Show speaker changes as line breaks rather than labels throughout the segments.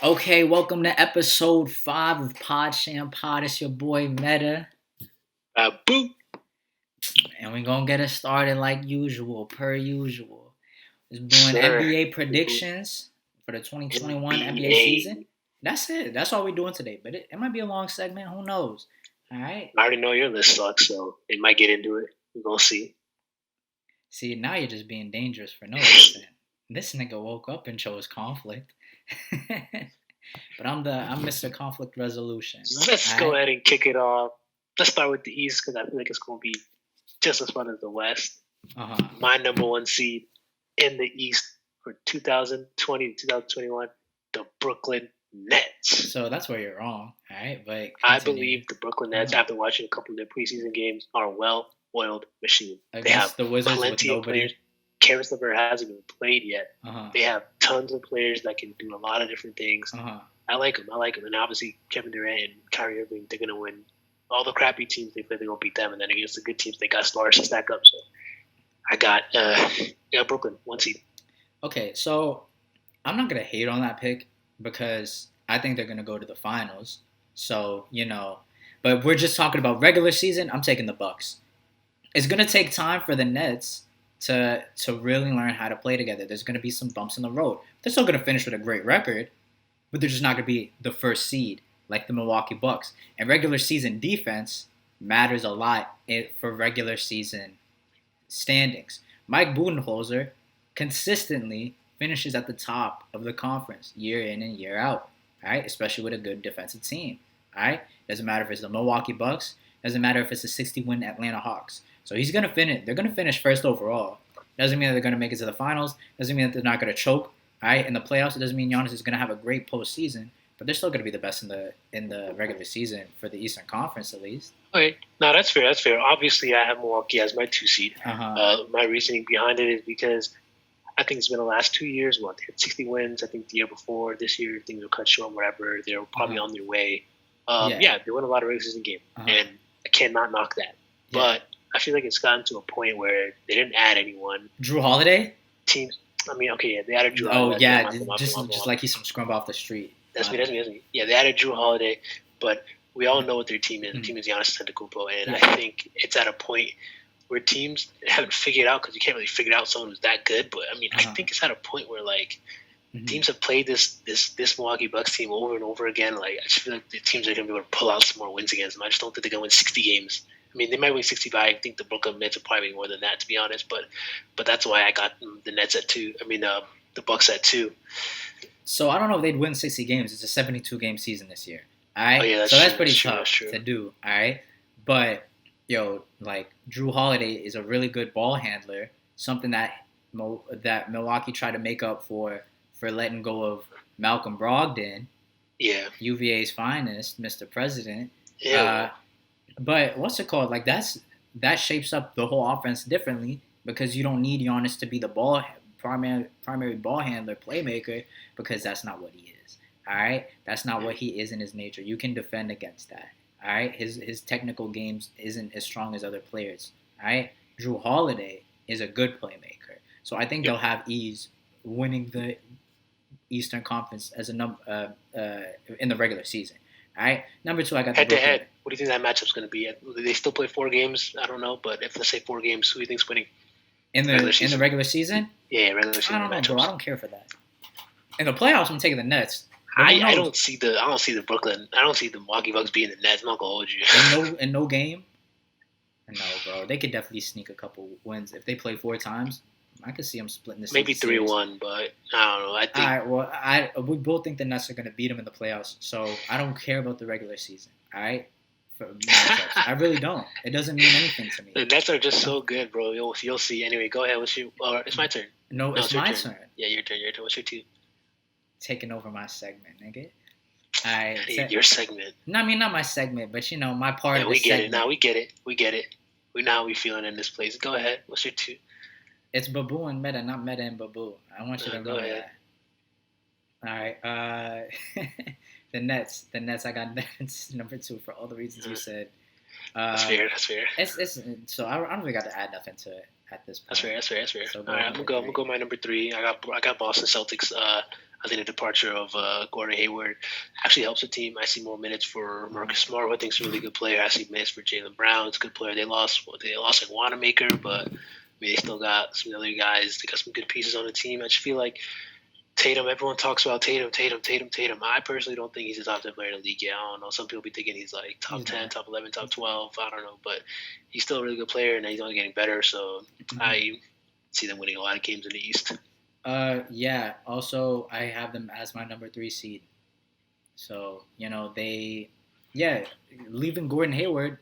Okay, welcome to episode 5 of Shammpod. It's your boy Meta,
Boo.
and we're gonna get it started like usual, per usual. Just doing
Sir.
NBA predictions for the 2021 NBA season. That's it. That's all we're doing today. But it might be a long segment. Who knows? All right.
I already know your list sucks, so it might get into it. We're gonna see.
See, now you're just being dangerous for no reason. This nigga woke up and chose conflict. But I'm Mr. Conflict Resolution.
Let's go ahead and kick it off. Let's start with the East because I feel like it's gonna be just as fun as the West. My number one seed in the East for 2020 to 2021, the Brooklyn Nets.
So that's where you're wrong, all right? But
I believe the Brooklyn Nets, after watching a couple of their preseason games, are a well-oiled machine.
They have the Wizards plenty of players.
Caris LeVert hasn't even played yet. They have tons of players that can do a lot of different things. I like them. And obviously, Kevin Durant and Kyrie Irving, they're going to win. All the crappy teams they play, they're going to beat them. And then against the good teams, they got stars to stack up. So I got Brooklyn, 1 seed.
Okay, so I'm not going to hate on that pick because I think they're going to go to the finals. So, but we're just talking about regular season. I'm taking the Bucks. It's going to take time for the Nets to really learn how to play together. There's going to be some bumps in the road. They're still going to finish with a great record, but they're just not going to be the first seed like the Milwaukee Bucks. And regular season defense matters a lot for regular season standings. Mike Budenholzer consistently finishes at the top of the conference year in and year out, right? Especially with a good defensive team, right? Doesn't matter if it's the Milwaukee Bucks. Doesn't matter if it's the 60-win Atlanta Hawks. So he's going to finish. They're going to finish first overall. Doesn't mean that they're going to make it to the finals. Doesn't mean that they're not going to choke, right? In the playoffs, it doesn't mean Giannis is going to have a great postseason, but they're still going to be the best in the regular season for the Eastern Conference at least.
Okay, no, that's fair. That's fair. Obviously, I have Milwaukee as my 2 seed. My reasoning behind it is because I think it's been the last 2 years. They had 60 wins. I think the year before, this year things were cut short. Whatever, they're probably on their way. They won a lot of regular season games, and I cannot knock that. Yeah. But I feel like it's gotten to a point where they didn't add anyone.
Drew Holiday?
Teams. I mean, okay, yeah, they added Drew
Holiday. Oh, yeah, just like he's some scrub off the street.
That's me. Yeah, they added Drew Holiday, but we all know what their team is. The team is Giannis Antetokounmpo, and I think it's at a point where teams haven't figured out, because you can't really figure out someone who's that good, but I mean, I think it's at a point where, like, teams have played this Milwaukee Bucks team over and over again. Like, I just feel like the teams are going to be able to pull out some more wins against them. I just don't think they're going to win 60 games. I mean, they might win 65. I think the Brooklyn Nets will probably win more than that, to be honest. But that's why I got the Nets at 2. I mean, the Bucks at 2.
So I don't know if they'd win 60 games. It's a 72-game season this year. All right?
Oh, yeah,
that's pretty tough to do. All right? But, Drew Holiday is a really good ball handler, something that Milwaukee tried to make up for letting go of Malcolm Brogdon.
Yeah.
UVA's finest, Mr. President.
Yeah.
But what's it called? Like, that shapes up the whole offense differently because you don't need Giannis to be the primary ball handler, playmaker, because that's not what he is. All right? That's not what he is in his nature. You can defend against that. All right? His technical games isn't as strong as other players. All right? Drew Holiday is a good playmaker. So I think they'll have ease winning the Eastern Conference as in the regular season. All right? Number 2, I got
head to head. What do you think that matchup's going to be? Do they still play 4 games? I don't know, but if let's say 4 games, who do you think's winning?
In the regular season?
Yeah, regular season.
I don't know, bro. I don't care for that. In the playoffs, I'm taking the Nets.
I don't see the Brooklyn. I don't see the Milwaukee Bucks being the Nets. I'm not gonna hold you.
In no game. No, bro. They could definitely sneak a couple wins if they play 4 times. I could see them splitting this.
Maybe 3-1, but I don't know. I think.
All right. Well, we both think the Nets are going to beat them in the playoffs, so I don't care about the regular season. All right. I really don't. It doesn't mean anything to me.
The Nets are just so good, bro. You'll see. Anyway, go ahead. It's my turn.
No, it's my turn.
Yeah, your turn. What's your 2?
Taking over my segment, nigga. All right.
Your segment.
No, I mean not my segment, but my part of the segment.
Now we get it. We know how we feeling in this place. Go ahead. What's your 2?
It's Baboo and Meta, not Meta and Baboo. I want you to know that. All right. The Nets. I got Nets number 2 for all the reasons you said.
That's fair.
It's so I don't really got to add nothing to it at this point.
That's fair. So all right, I'm gonna go my number 3. I got Boston Celtics. I think the departure of Gordon Hayward actually helps the team. I see more minutes for Marcus Smart, who I think is a really good player. I see minutes for Jaylen Brown. It's a good player. They lost like Wanamaker, but I mean, they still got some other guys. They got some good pieces on the team. I just feel like Tatum, everyone talks about Tatum. I personally don't think he's a top 10 player in the league yet. I don't know. Some people be thinking he's like top 10, top 11, top 12. I don't know. But he's still a really good player, and he's only getting better. So I see them winning a lot of games in the East.
Yeah. Also, I have them as my number 3 seed. So, leaving Gordon Hayward,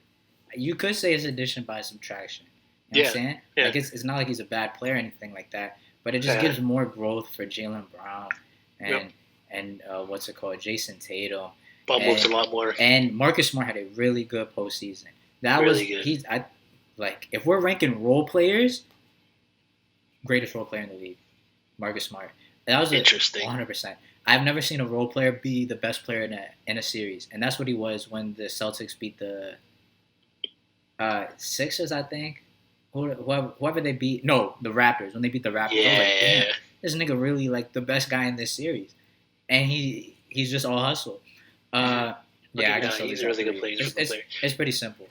you could say it's addition by subtraction. You know what I'm saying?
Yeah.
Like, it's not like he's a bad player or anything like that, but it just gives more growth for Jaylen Brown and what's it called, Jason Tatum.
Ball moves a lot more.
And Marcus Smart had a really good postseason. If we're ranking role players, greatest role player in the league, Marcus Smart. That was
interesting.
100%. I've never seen a role player be the best player in a series, and that's what he was when the Celtics beat the Sixers, I think. Whoever they beat, no, the Raptors. When they beat the Raptors, I was like, damn, this nigga really like the best guy in this series, and he's just all hustle. I guess
he's a really good player.
It's pretty simple.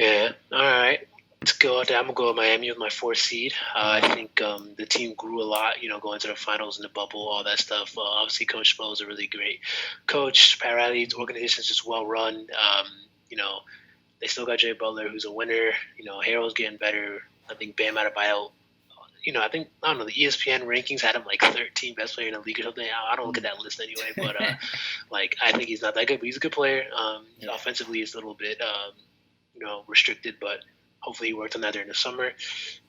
Yeah. All right. Let's go. I'm gonna go with Miami with my 4th seed. I think the team grew a lot. Going to the finals in the bubble, all that stuff. Obviously, Coach Spo is a really great coach. Pat Riley's organization is just well run. They still got Jay Butler, who's a winner. Harrell's getting better. I think Bam Adebayo. I don't know. The ESPN rankings had him like 13 best player in the league or something. I don't look at that list anyway, but I think he's not that good, but he's a good player. Offensively, he's a little bit restricted, but hopefully he worked on that during the summer.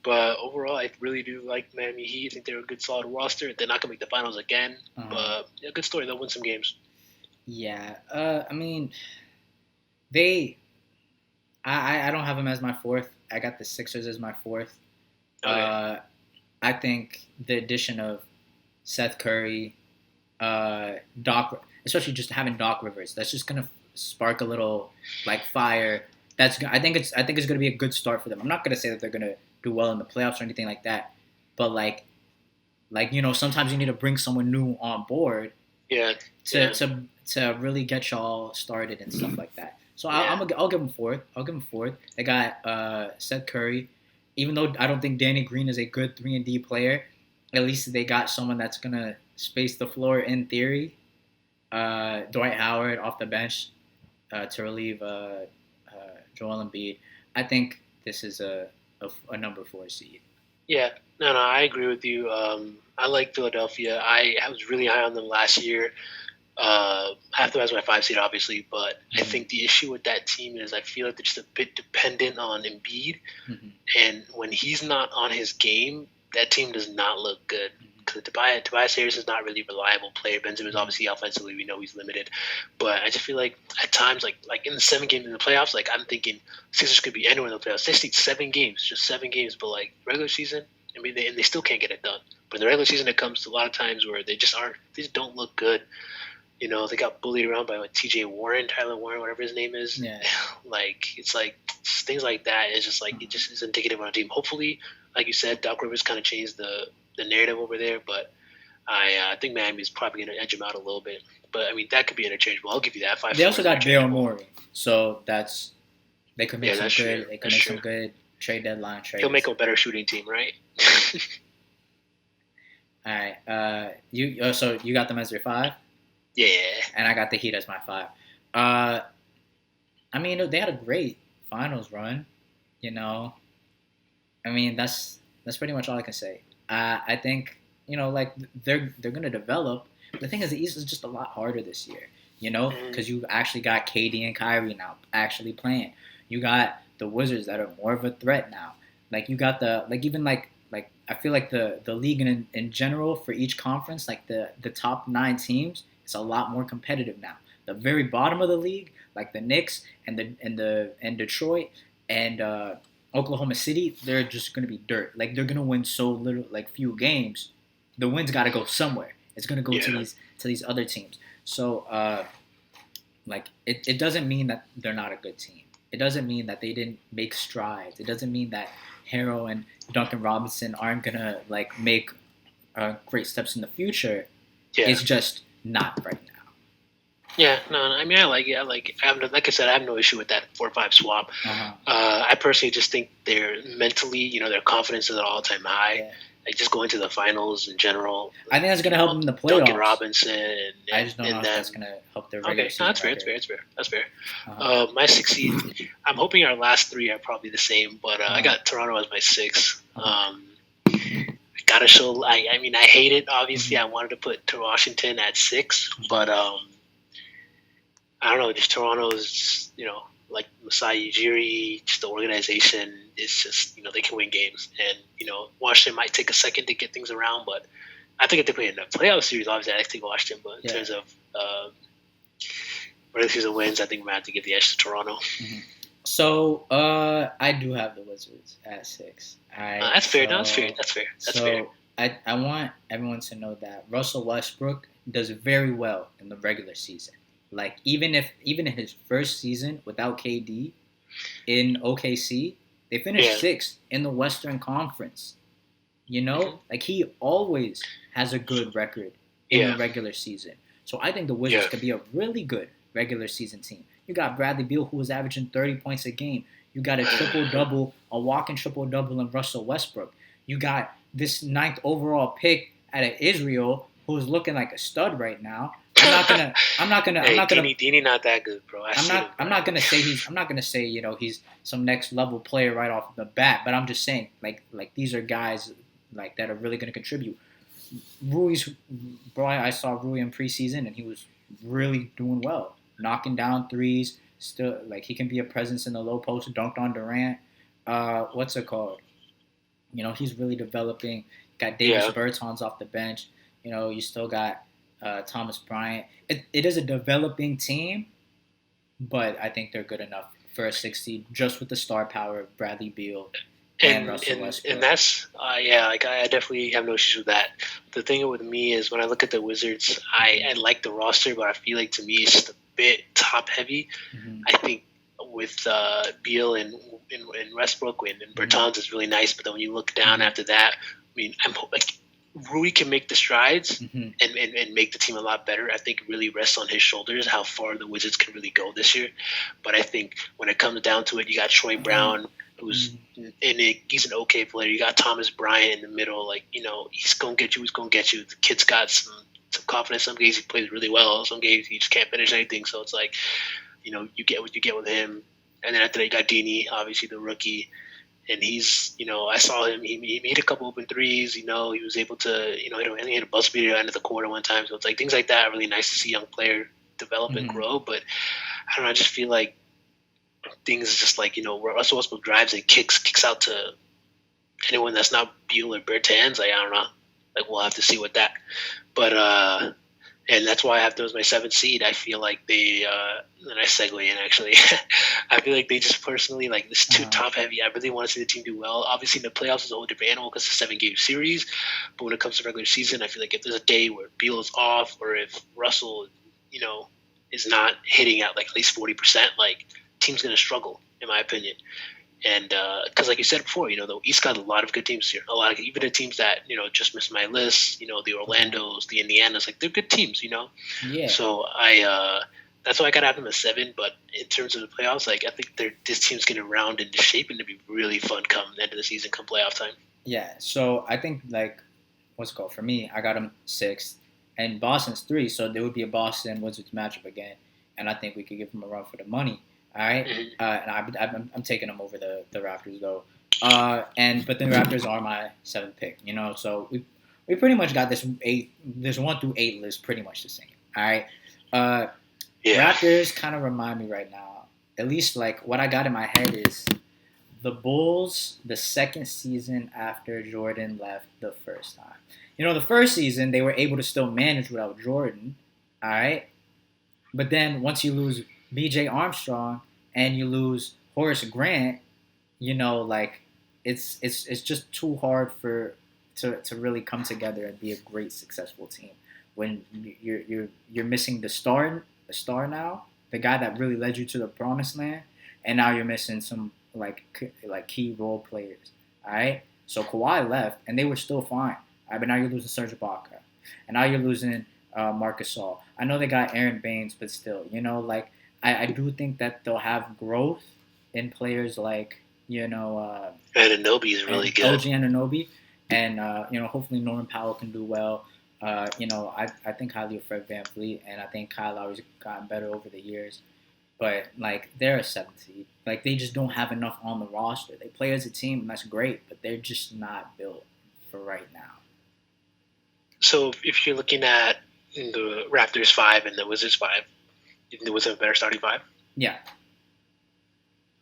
But overall, I really do like Miami Heat. I think they're a good, solid roster. They're not going to make the finals again, but good story. They'll win some games.
Yeah. I mean, I don't have them as my 4th. I got the Sixers as my 4th.
Okay.
I think the addition of Seth Curry, Doc, especially just having Doc Rivers, that's just going to spark a little fire. I think it's going to be a good start for them. I'm not going to say that they're going to do well in the playoffs or anything like that, but sometimes you need to bring someone new on board. To really get y'all started and stuff like that. So I'll give them 4th. They got Seth Curry, even though I don't think Danny Green is a good 3-and-D player. At least they got someone that's gonna space the floor in theory. Dwight Howard off the bench to relieve Joel Embiid. I think this is a number 4 seed.
Yeah, no, I agree with you. I like Philadelphia. I was really high on them last year. I have them as my 5 seed, obviously, but I think the issue with that team is I feel like they're just a bit dependent on Embiid, and when he's not on his game, that team does not look good. Because Tobias Harris is not really a reliable player. Benjamin's obviously offensively, we know he's limited, but I just feel like at times, like in the 7 games in the playoffs, I'm thinking Sixers could be anywhere in the playoffs. They need 7 games, just 7 games, but regular season, I mean, they still can't get it done. But in the regular season, it comes to a lot of times where they just don't look good. They got bullied around by Tyler Warren, whatever his name is.
Yeah.
It's things like that. It's just it just is indicative of our team. Hopefully, like you said, Doc Rivers kind of changed the narrative over there, but I think Miami's probably going to edge him out a little bit. But I mean, that could be interchangeable. I'll give you that. 5.
They also got Daryl Morey, so they could make some good trade deadline trades.
He'll make a better shooting team, right?
All right. So you got them as your 5.
Yeah.
And I got the Heat as my 5. I mean, they had a great finals run. I mean, that's pretty much all I can say. I think they're gonna develop. The thing is, the East is just a lot harder this year. Because you actually got KD and Kyrie now actually playing. You got the Wizards that are more of a threat now. You got I feel like the league in general for each conference, the top 9 teams, it's a lot more competitive now. The very bottom of the league, the Knicks and Detroit and Oklahoma City, they're just gonna be dirt. They're gonna win so little, few games. The win's got to go somewhere. It's gonna go to these other teams. So it doesn't mean that they're not a good team. It doesn't mean that they didn't make strides. It doesn't mean that Harrell and Duncan Robinson aren't gonna make great steps in the future.
Yeah.
It's just not right now.
Yeah, no, I mean, I like it. Like I said, I have no issue with that 4-5 swap.
Uh-huh.
I personally just think they're mentally, their confidence is at an all-time high.
Yeah.
Like just going to the finals in general.
I think that's going to help them in the playoffs.
Duncan Robinson and
I just don't know if
them.
that's going to help their regular season.
No, that's fair. That's fair.
Uh-huh.
My 6 seed, I'm hoping our last 3 are probably the same, but I got Toronto as my 6. I gotta show. I mean, I hate it. Obviously, I wanted to put Washington at 6, but I don't know. Just Toronto's, like Masai Ujiri, just the organization is just, they can win games, and Washington might take a second to get things around, but I think if they play in the playoff series, obviously I take Washington. But in terms of regular season wins, I think we might have to give the edge to Toronto.
So I do have the Wizards at 6.
That's fair. That's fair.
I want everyone to know that Russell Westbrook does very well in the regular season. Like even in his first season without KD in OKC, they finished 6th in the Western Conference. Like he always has a good record in the regular season. So I think the Wizards could be a really good regular season team. You got Bradley Beal, who was averaging 30 points a game. You got a triple-double, a walking triple-double in Russell Westbrook. You got this 9th overall pick out of Israel, who's looking like a stud right now. I'm not gonna.
Dini not that good, bro.
I'm not gonna say he's some next level player right off the bat. But I'm just saying like these are guys like that are really gonna contribute. I saw Rui in preseason and he was really doing well, knocking down threes. Still, like he can be a presence in the low post. Dunked on Durant. What's it called? He's really developing. Got Davis Bertans off the bench. You still got Thomas Bryant. It is a developing team, but I think they're good enough for a 6 seed just with the star power of Bradley Beal and Russell Westbrook.
And that's I definitely have no issues with that. The thing with me is when I look at the Wizards, I like the roster, but I feel like to me it's just a bit top heavy. I think with Beal and Westbrook and Bertans is really nice, but then when you look down after that, I mean, I'm like Rui can make the strides and make the team a lot better. I think it really rests on his shoulders how far the Wizards can really go this year. But I think when it comes down to it, you got Troy Brown, who's he's an okay player. You got Thomas Bryant in the middle. Like, he's going to get you. He's going to get you. The kid's got some confidence. Some games he plays really well. Some games he just can't finish anything. So it's like, you get what you get with him. And then after that, you got Dini, obviously the rookie. And he's, I saw him. He made a couple open threes. He was able to, he had a buzzer beater at the end of the quarter one time. So it's like things like that are really nice to see young player develop and grow. But I don't know. I just feel like things just like where Russell Westbrook drives and kicks out to anyone that's not Beal or Bertans. Like I don't know. Like we'll have to see what that. But and that's why I have them as my 7th seed. I feel like they, and I segue in actually, I feel like they just personally, like this is too top heavy. I really want to see the team do well. Obviously in the playoffs is a whole different animal because it's a 7-game series. But when it comes to regular season, I feel like if there's a day where Beal is off or if Russell, is not hitting at like at least 40%, like team's going to struggle in my opinion. And because, like you said before, the East got a lot of good teams here. Even the teams that just missed my list. The Orlandos, the Indianas, like they're good teams.
Yeah.
So that's why I gotta have them at 7. But in terms of the playoffs, like I think this team's getting round into shape and to be really fun come the end of the season, come playoff time.
Yeah. So I think like what's it called for me? I got them 6th, and Boston's 3. So there would be a Boston Wizards matchup again, and I think we could give them a run for the money. All right, and I'm taking them over the Raptors though, but the Raptors are my 7th pick. So we pretty much got this 1 through 8 list pretty much the same. All right, Raptors kind of remind me right now. At least like what I got in my head is the Bulls, the second season after Jordan left the first time. The first season they were able to still manage without Jordan. All right, but then once you lose B.J. Armstrong and you lose Horace Grant, like it's just too hard to really come together and be a great successful team when you're missing the star now, the guy that really led you to the promised land, and now you're missing some like key role players. All right, so Kawhi left and they were still fine. All right, but now you're losing Serge Ibaka, and now you're losing Marc Gasol. I know they got Aaron Baines, but still, like I do think that they'll have growth in players like
Anunoby is really
and
good.
OG Anunoby, and hopefully Norman Powell can do well. I think highly of Fred VanVleet, and I think Kyle Lowry's gotten better over the years. But like they're a seventh seed. Like they just don't have enough on the roster. They play as a team, and that's great, but they're just not built for right now.
So if you're looking at the Raptors 5 and the Wizards 5, you think the Wizards have a better starting 5?
Yeah.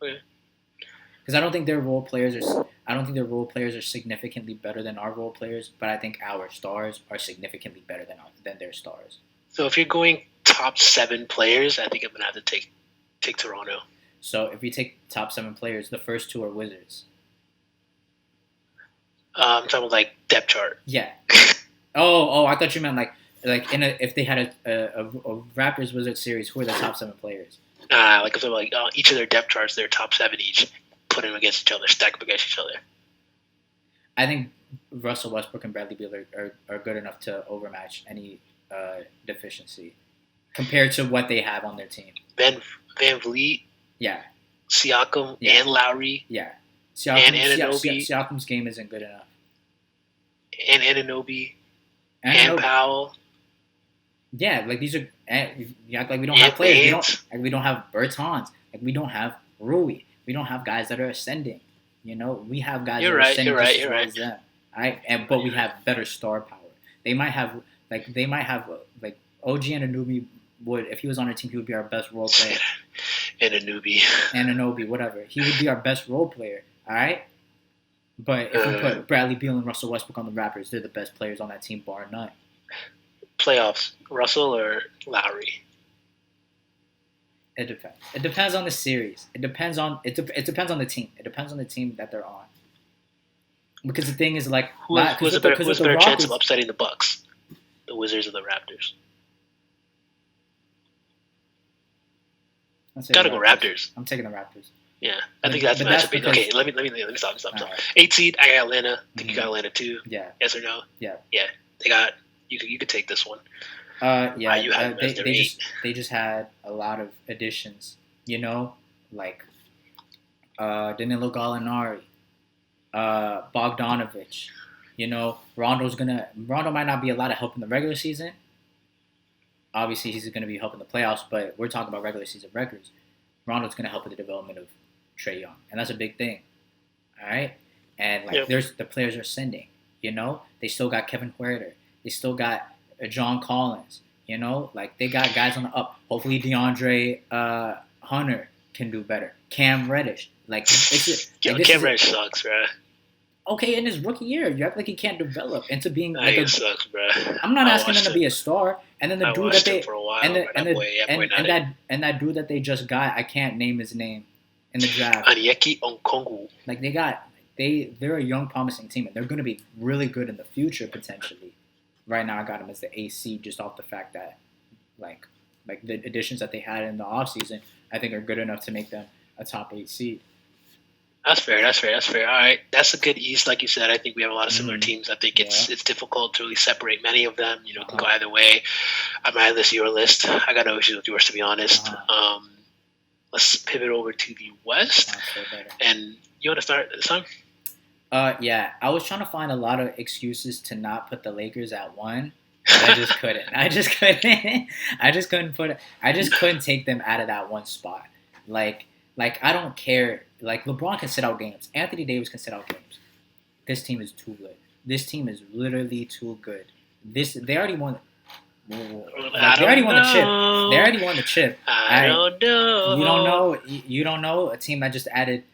Okay.
Because I don't think their role players are significantly better than our role players, but I think our stars are significantly better than their stars.
So if you're going top 7 players, I think I'm gonna have to take Toronto.
So if you take top 7 players, the first 2 are Wizards.
I'm talking about like depth chart.
Yeah. Oh, I thought you meant like if they had a Raptors Wizards series, who are the top 7 players?
Like if they're like each of their depth charts, they're top 7 each. Put them against each other, stack them against each other.
I think Russell Westbrook and Bradley Beal are good enough to overmatch any deficiency compared to what they have on their team.
VanVleet,
yeah,
Siakam,
yeah.
and Lowry,
yeah.
And Anunoby.
Siakam's game isn't good enough.
And Anunoby, and Powell.
Yeah, like these are. You act like we don't have players. We don't have Bertans. Like we don't have Rui. We don't have guys that are ascending. We have guys that are ascending just as well as them. But we have better star power. They might have like OG Anunoby would, if he was on our team, he would be our best role player. Anunoby, whatever. He would be our best role player. All right. But if we put Bradley Beal and Russell Westbrook on the Raptors, they're the best players on that team, bar none.
Playoffs, Russell or Lowry?
It depends. It depends on the series. It depends on the team. It depends on the team that they're on. Because the thing is, like,
who's a better chance of upsetting the Bucks, the Wizards, or the Raptors? Gotta go Raptors.
I'm taking the Raptors.
Yeah, I think that's the matchup. Okay, let me stop. Right. 8 seed, I got Atlanta. I think you got Atlanta too.
Yeah.
Yes or no?
Yeah.
Yeah. They got you could take this one.
Yeah.
You have
they just had a lot of additions. Like Danilo Gallinari, Bogdanovich. Rondo might not be a lot of help in the regular season. Obviously, he's going to be helping the playoffs, but we're talking about regular season records. Rondo's going to help with the development of Trae Young, and that's a big thing. All right, and the players are ascending. They still got Kevin Huerter. They still got John Collins. They got guys on the up. Hopefully, DeAndre Hunter can do better. Cam Reddish,
Cam Reddish sucks, bro.
Okay, in his rookie year, you act like he can't develop into being like
it sucks, bro.
I'm not asking him to be a star. And then the dude that they
for a while,
and that dude that they just got, I can't name his name in the draft.
Onyeka Okongwu.
Like they're a young, promising team, and they're going to be really good in the future potentially. Right now, I got them as the AC just off the fact that, like the additions that they had in the offseason, I think are good enough to make them a top 8 seed.
That's fair. All right, that's a good East, like you said. I think we have a lot of similar teams. I think it's difficult to really separate many of them. It can go either way. I might list your list. I got no issues with yours, to be honest. Let's pivot over to the West. And you want to start this time?
Yeah, I was trying to find a lot of excuses to not put the Lakers at 1. But I just couldn't. I just couldn't take them out of that 1 spot. Like I don't care. Like LeBron can sit out games. Anthony Davis can sit out games. This team is too good. This team is literally too good. They already won. They already won the chip.
I don't know.
You don't know a team that just added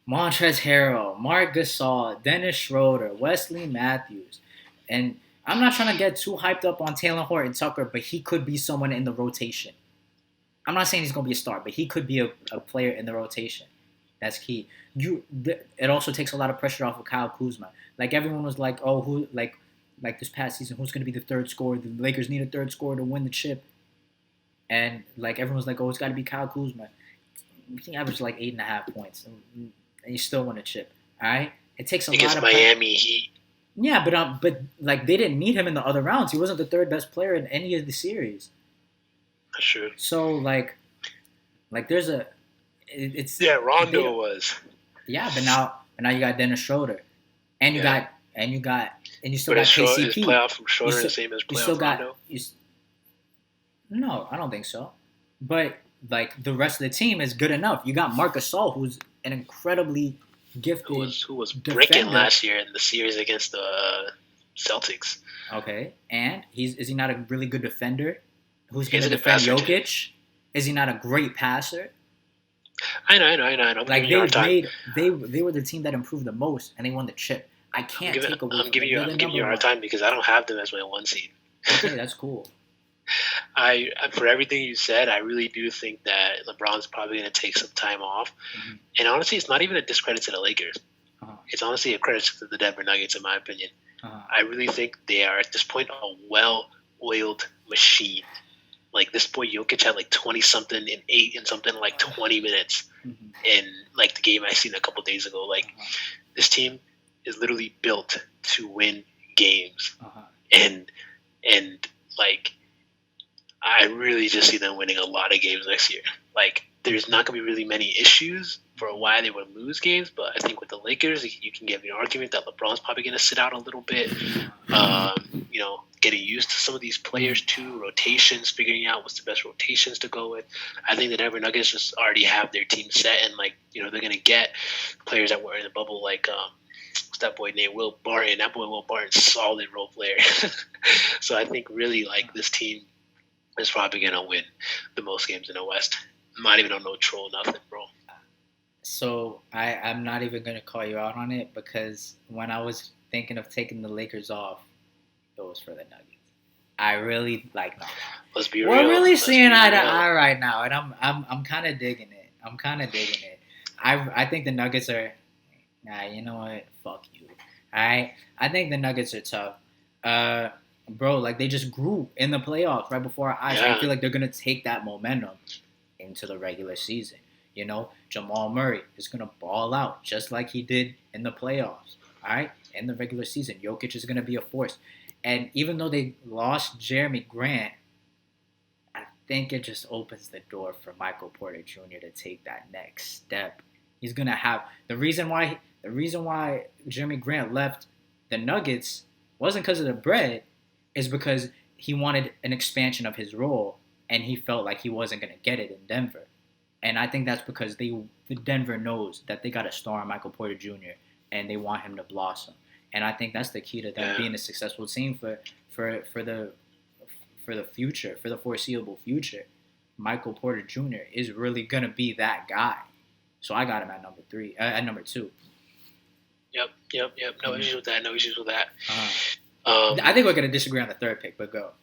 Montrezl Harrell, Marc Gasol, Dennis Schroeder, Wesley Matthews, and I'm not trying to get too hyped up on Taylor Horton Tucker, but he could be someone in the rotation. I'm not saying he's going to be a star, but he could be a player in the rotation. That's key. It also takes a lot of pressure off of Kyle Kuzma. Like everyone was like, oh, who like this past season, who's going to be the third scorer? The Lakers need a third scorer to win the chip. And like everyone was like, oh, it's got to be Kyle Kuzma. He averaged like 8.5 points, and you still win a chip. All right, it takes a lot of
Miami Heat.
Yeah, but like they didn't need him in the other rounds. He wasn't the third best player in any of the series.
That's true.
So like there's a it's
Yeah,
they
Rondo
don't,
was.
yeah, but now you got Dennis Schroeder, and you
Yeah.
got and you still
But
got
is
KCP.
playoff
You
Schroeder the
still
same as
you still
playoff
got
Rondo?
no, I don't think so. But like the rest of the team is good enough. You got Marc Gasol, who's an incredibly gifted
Who was bricking
defender.
last year in the series against the Celtics?
Okay, and is he not a really good defender? Who's going
He's
to
a good
defend
passer too.
Jokic? Is he not a great passer?
I know. I'm
Like
giving you a hard time.
they were the team that improved the most, and they won the chip. I can't take away from them. They're the
I'm giving
number
you a hard
one.
time because I don't have them as my 1 seed.
Okay, that's cool.
For everything you said, I really do think that LeBron's probably going to take some time off.
Mm-hmm.
And honestly, it's not even a discredit to the Lakers.
Uh-huh.
It's honestly a credit to the Denver Nuggets, in my opinion.
Uh-huh.
I really think they are at this point a well-oiled machine. Like this boy Jokic had like 20 something in 8 and something like 20 minutes in like the game I seen a couple days ago. Like this team is literally built to win games, and like I really just see them winning a lot of games next year. Like there's not gonna be really many issues for why they would lose games, but I think with the Lakers, you can give an argument that LeBron's probably gonna sit out a little bit. Getting used to some of these players too, rotations, figuring out what's the best rotations to go with. I think the Denver Nuggets just already have their team set, and they're gonna get players that were in the bubble, like what's that boy named Will Barton. That boy Will Barton's solid role player. So I think really like this team is probably gonna win the most games in the West. I'm not even on no troll nothing, bro.
So I'm not even gonna call you out on it because when I was thinking of taking the Lakers off, it was for the Nuggets. I really like no.
Let's be real.
We're really seeing eye to eye right now, and I'm kind of digging it. I think the Nuggets are. Nah, you know what? Fuck you. I think the Nuggets are tough. Bro, like they just grew in the playoffs right before our eyes. Yeah. I feel like they're gonna take that momentum into the regular season. You know, Jamal Murray is gonna ball out just like he did in the playoffs. All right, in the regular season, Jokic is gonna be a force. And even though they lost Jeremy Grant, I think it just opens the door for Michael Porter Jr. to take that next step. He's gonna have the reason why Jeremy Grant left the Nuggets wasn't because of the bread, is because he wanted an expansion of his role, and he felt like he wasn't gonna get it in Denver. And I think that's because the Denver knows that they got a star in Michael Porter Jr. and they want him to blossom. And I think that's the key to them being a successful team for the future, for the foreseeable future. Michael Porter Jr. is really gonna be that guy. So I got him at number 2.
Yep. No issues with that.
I think we're gonna disagree on the third pick, but go.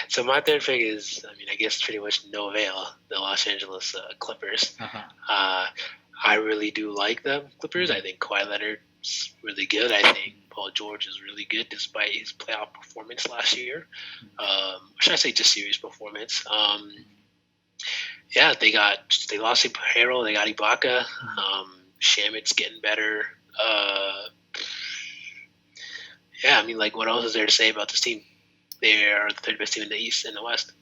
So my third pick is, I guess pretty much no avail, the Los Angeles Clippers. I really do like them, Clippers. I think Kawhi Leonard's really good. I think Paul George is really good despite his playoff performance last year. Or should I say just series performance? They lost Harrell. They got Ibaka. Shammit's getting better. What else is there to say about this team? They are the third best team in the East and the West.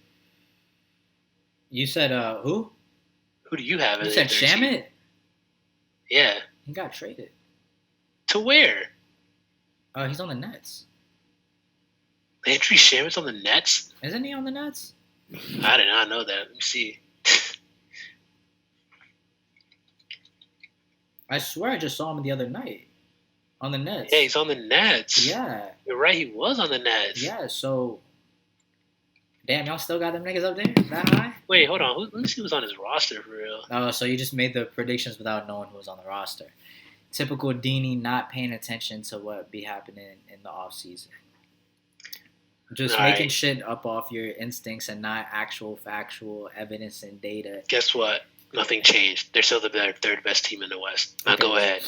You said who?
Who do you have?
You said Shammit?
Yeah.
He got traded.
To where?
He's on the Nets.
Landry Shammit's on the Nets?
Isn't he on the Nets?
I did not know that. Let me see.
I swear I just saw him the other night. On the Nets.
Yeah, he's on the Nets.
Yeah.
You're right, he was on the Nets.
Yeah, so... Damn, y'all still got them niggas up there? That high?
Wait, hold on. Let me see who's on his roster for real.
Oh, so you just made the predictions without knowing who was on the roster. Typical Dini not paying attention to what be happening in the offseason. Just making shit up off your instincts and not actual factual evidence and data.
Guess what? Nothing changed. They're still the third best team in the West. Now go ahead.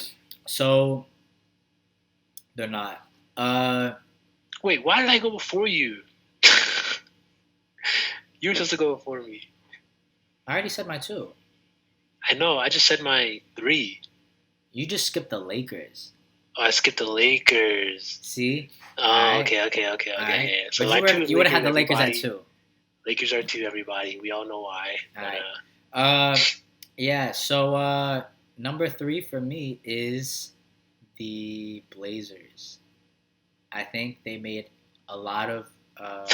So... They're not.
Wait, why did I go before you? You were supposed to go before me.
I already said my 2.
I know. I just said my 3.
You just skipped the Lakers.
Oh, I skipped the Lakers.
See?
Oh,
Alright.
okay.
Alright.
Yeah. So
But you would have had the Lakers at
everybody.
2.
Lakers are 2, everybody. We all know why.
Alright. Yeah, so number 3 for me is the Blazers. I think they made a lot of a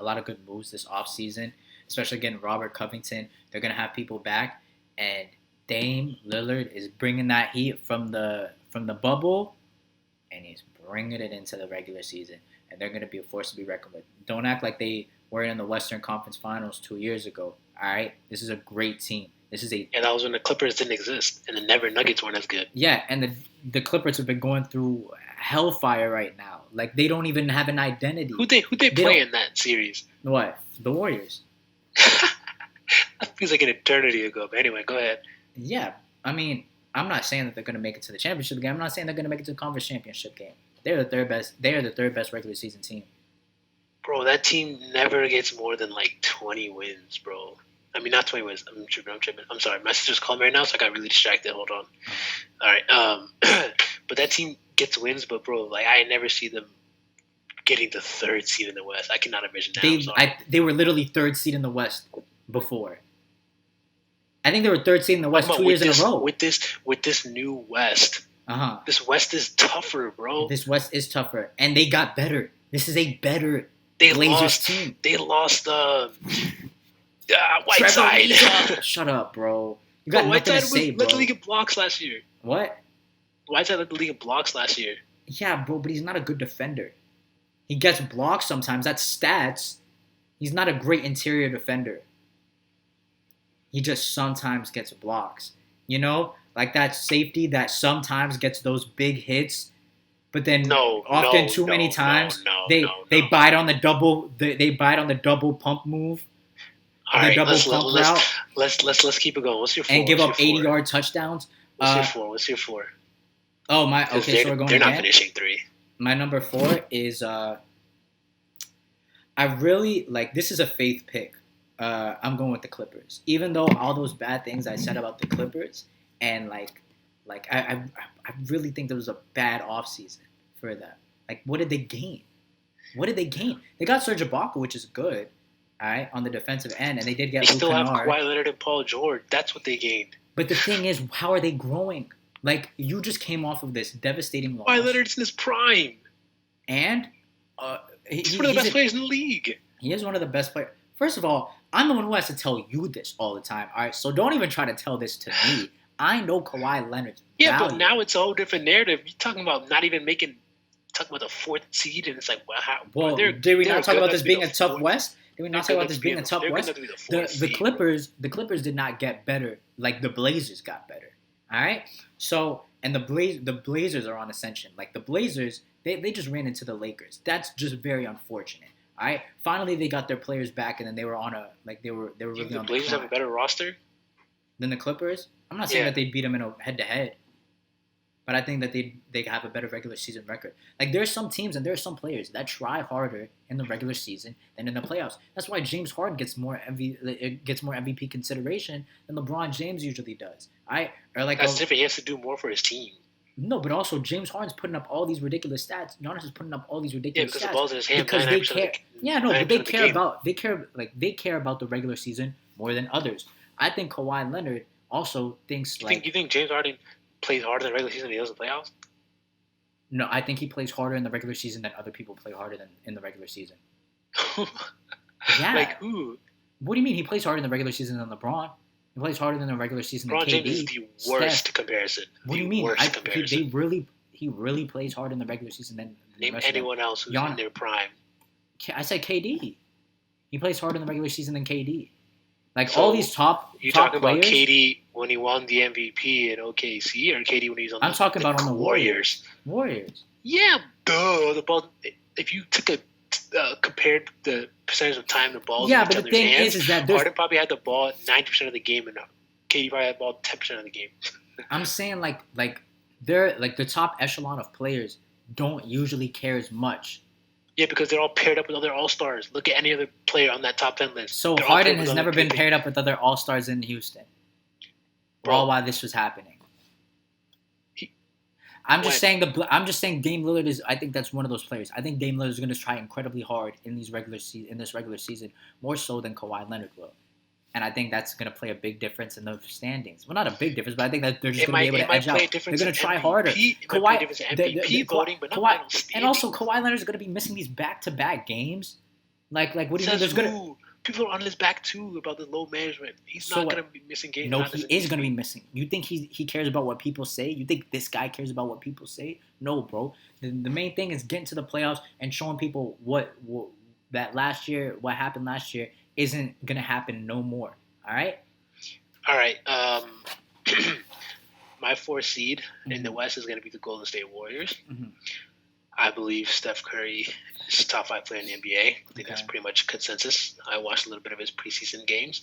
lot of good moves this offseason, especially getting Robert Covington. They're gonna have people back, and Dame Lillard is bringing that heat from the bubble, and he's bringing it into the regular season, and they're gonna be a force to be reckoned with. Don't act like they were in the Western Conference Finals 2 years ago. All right, this is a great team.
And that was when the Clippers didn't exist, and the Never Nuggets weren't as good.
Yeah, and the Clippers have been going through hellfire right now. Like they don't even have an identity.
Who they play in that series?
What? The Warriors.
That feels like an eternity ago. But anyway, go ahead.
Yeah, I mean, I'm not saying that they're going to make it to the championship game. I'm not saying they're going to make it to the conference championship game. They're the third best. They are the third best regular season team.
Bro, that team never gets more than like 20 wins, bro. I mean, not 20 wins. I'm tripping. I'm sorry. My sister's calling me right now, so I got really distracted. Hold on. All right. But that team gets wins, but bro, like I never see them getting the 3rd seed in the West. I cannot envision that.
They were literally 3rd seed in the West before. I think they were 3rd seed in the West 2 years in a row.
With this new West. This West is tougher, bro.
This West is tougher, and they got better. This is a better Blazers team.
They lost Whiteside.
Shut up, bro. You got nothing to say, bro.
Led the league in blocks last year.
What?
Whiteside led the league in blocks last year.
Yeah, bro, but he's not a good defender. He gets blocked sometimes. That's stats. He's not a great interior defender. He just sometimes gets blocks. You know? Like that safety that sometimes gets those big hits. But then too many times they bite on the double pump move.
All right, let's keep it going. What's your 4?
And give up 80-yard touchdowns.
What's your 4?
Oh my. Okay, so we're going.
They're not finishing 3.
My number 4 is I really like. This is a faith pick. I'm going with the Clippers, even though all those bad things I said about the Clippers, and I really think there was a bad offseason for them. Like, what did they gain? They got Serge Ibaka, which is good. All right, on the defensive end, and they did get.
They still have Kawhi Leonard and Paul George. That's what they gained.
But the thing is, how are they growing? Like, you just came off of this devastating loss.
Kawhi Leonard's in his prime,
and
he's one of the best players in the league.
He is one of the best players. First of all, I'm the one who has to tell you this all the time. All right, so don't even try to tell this to me. I know Kawhi Leonard's value.
But now it's a whole different narrative. You're talking about not even talking about the 4th seed, and it's like,
did we not talk about this being a tough West? Did we not talk about this being a tough West? The Clippers did not get better like the Blazers got better. All right, so and the Blazers are on ascension. Like the Blazers, they just ran into the Lakers. That's just very unfortunate. All right, finally they got their players back, and then they were on they were really on the
Blazers have a better roster
than the Clippers. I'm not saying that they beat them in a head-to-head, but I think that they have a better regular season record. Like there's some teams and there's some players that try harder in the regular season than in the playoffs. That's why James Harden gets more MVP consideration than LeBron James usually does.
That's different. He has to do more for his team.
No, but also James Harden's putting up all these ridiculous stats. Giannis is putting up all these ridiculous
stats.
Yeah,
because the ball's in his hand.
Because they care. But they care about the regular season more than others. I think Kawhi Leonard also thinks
you think James Harden plays harder in the regular season than he does in the playoffs?
No, I think he plays harder in the regular season than other people play harder than in the regular season. Yeah.
Like who?
What do you mean he plays harder in the regular season than LeBron? He plays harder than the regular season than KD.
LeBron James is the worst comparison.
What do you mean? He really plays harder in the regular season than
Name anyone else who's in their prime.
I said KD. He plays harder in the regular season than KD. Like all these top
You're
top
talking
players,
about KD when he won the MVP at OKC, or KD when he's on
I'm talking about on the
Warriors.
Warriors.
Yeah, the ball. If you took compared the percentage of time the ball.
Yeah, but the thing is that
Harden probably had the ball 90% of the game, and KD probably had the ball 10% of the game.
I'm saying like they're like the top echelon of players don't usually care as much.
Yeah, because they're all paired up with other All-Stars. Look at any other player on that top 10 list.
So Harden has never been paired up with other All-Stars in Houston. While this was happening. I'm just saying Dame Lillard is. I think that's one of those players. I think Dame Lillard is going to try incredibly hard in this regular season, more so than Kawhi Leonard will. And I think that's going to play a big difference in the standings. Well, not a big difference, but I think that they're just going to be able to edge out. They're going to try harder.
Kawhi, MVP voting, but not final standings.
And also, Kawhi Leonard is going to be missing these back-to-back games. Like what do you mean? There's going to
people are on his back too about the low management. He's not going to be missing games.
No, he is going to be missing. You think he cares about what people say? You think this guy cares about what people say? No, bro. The main thing is getting to the playoffs and showing people what happened last year isn't going to happen no more. All right?
All right. My 4th seed in the West is going to be the Golden State Warriors. Mm-hmm. I believe Steph Curry is top 5 player in the NBA. I think that's pretty much consensus. I watched a little bit of his preseason games,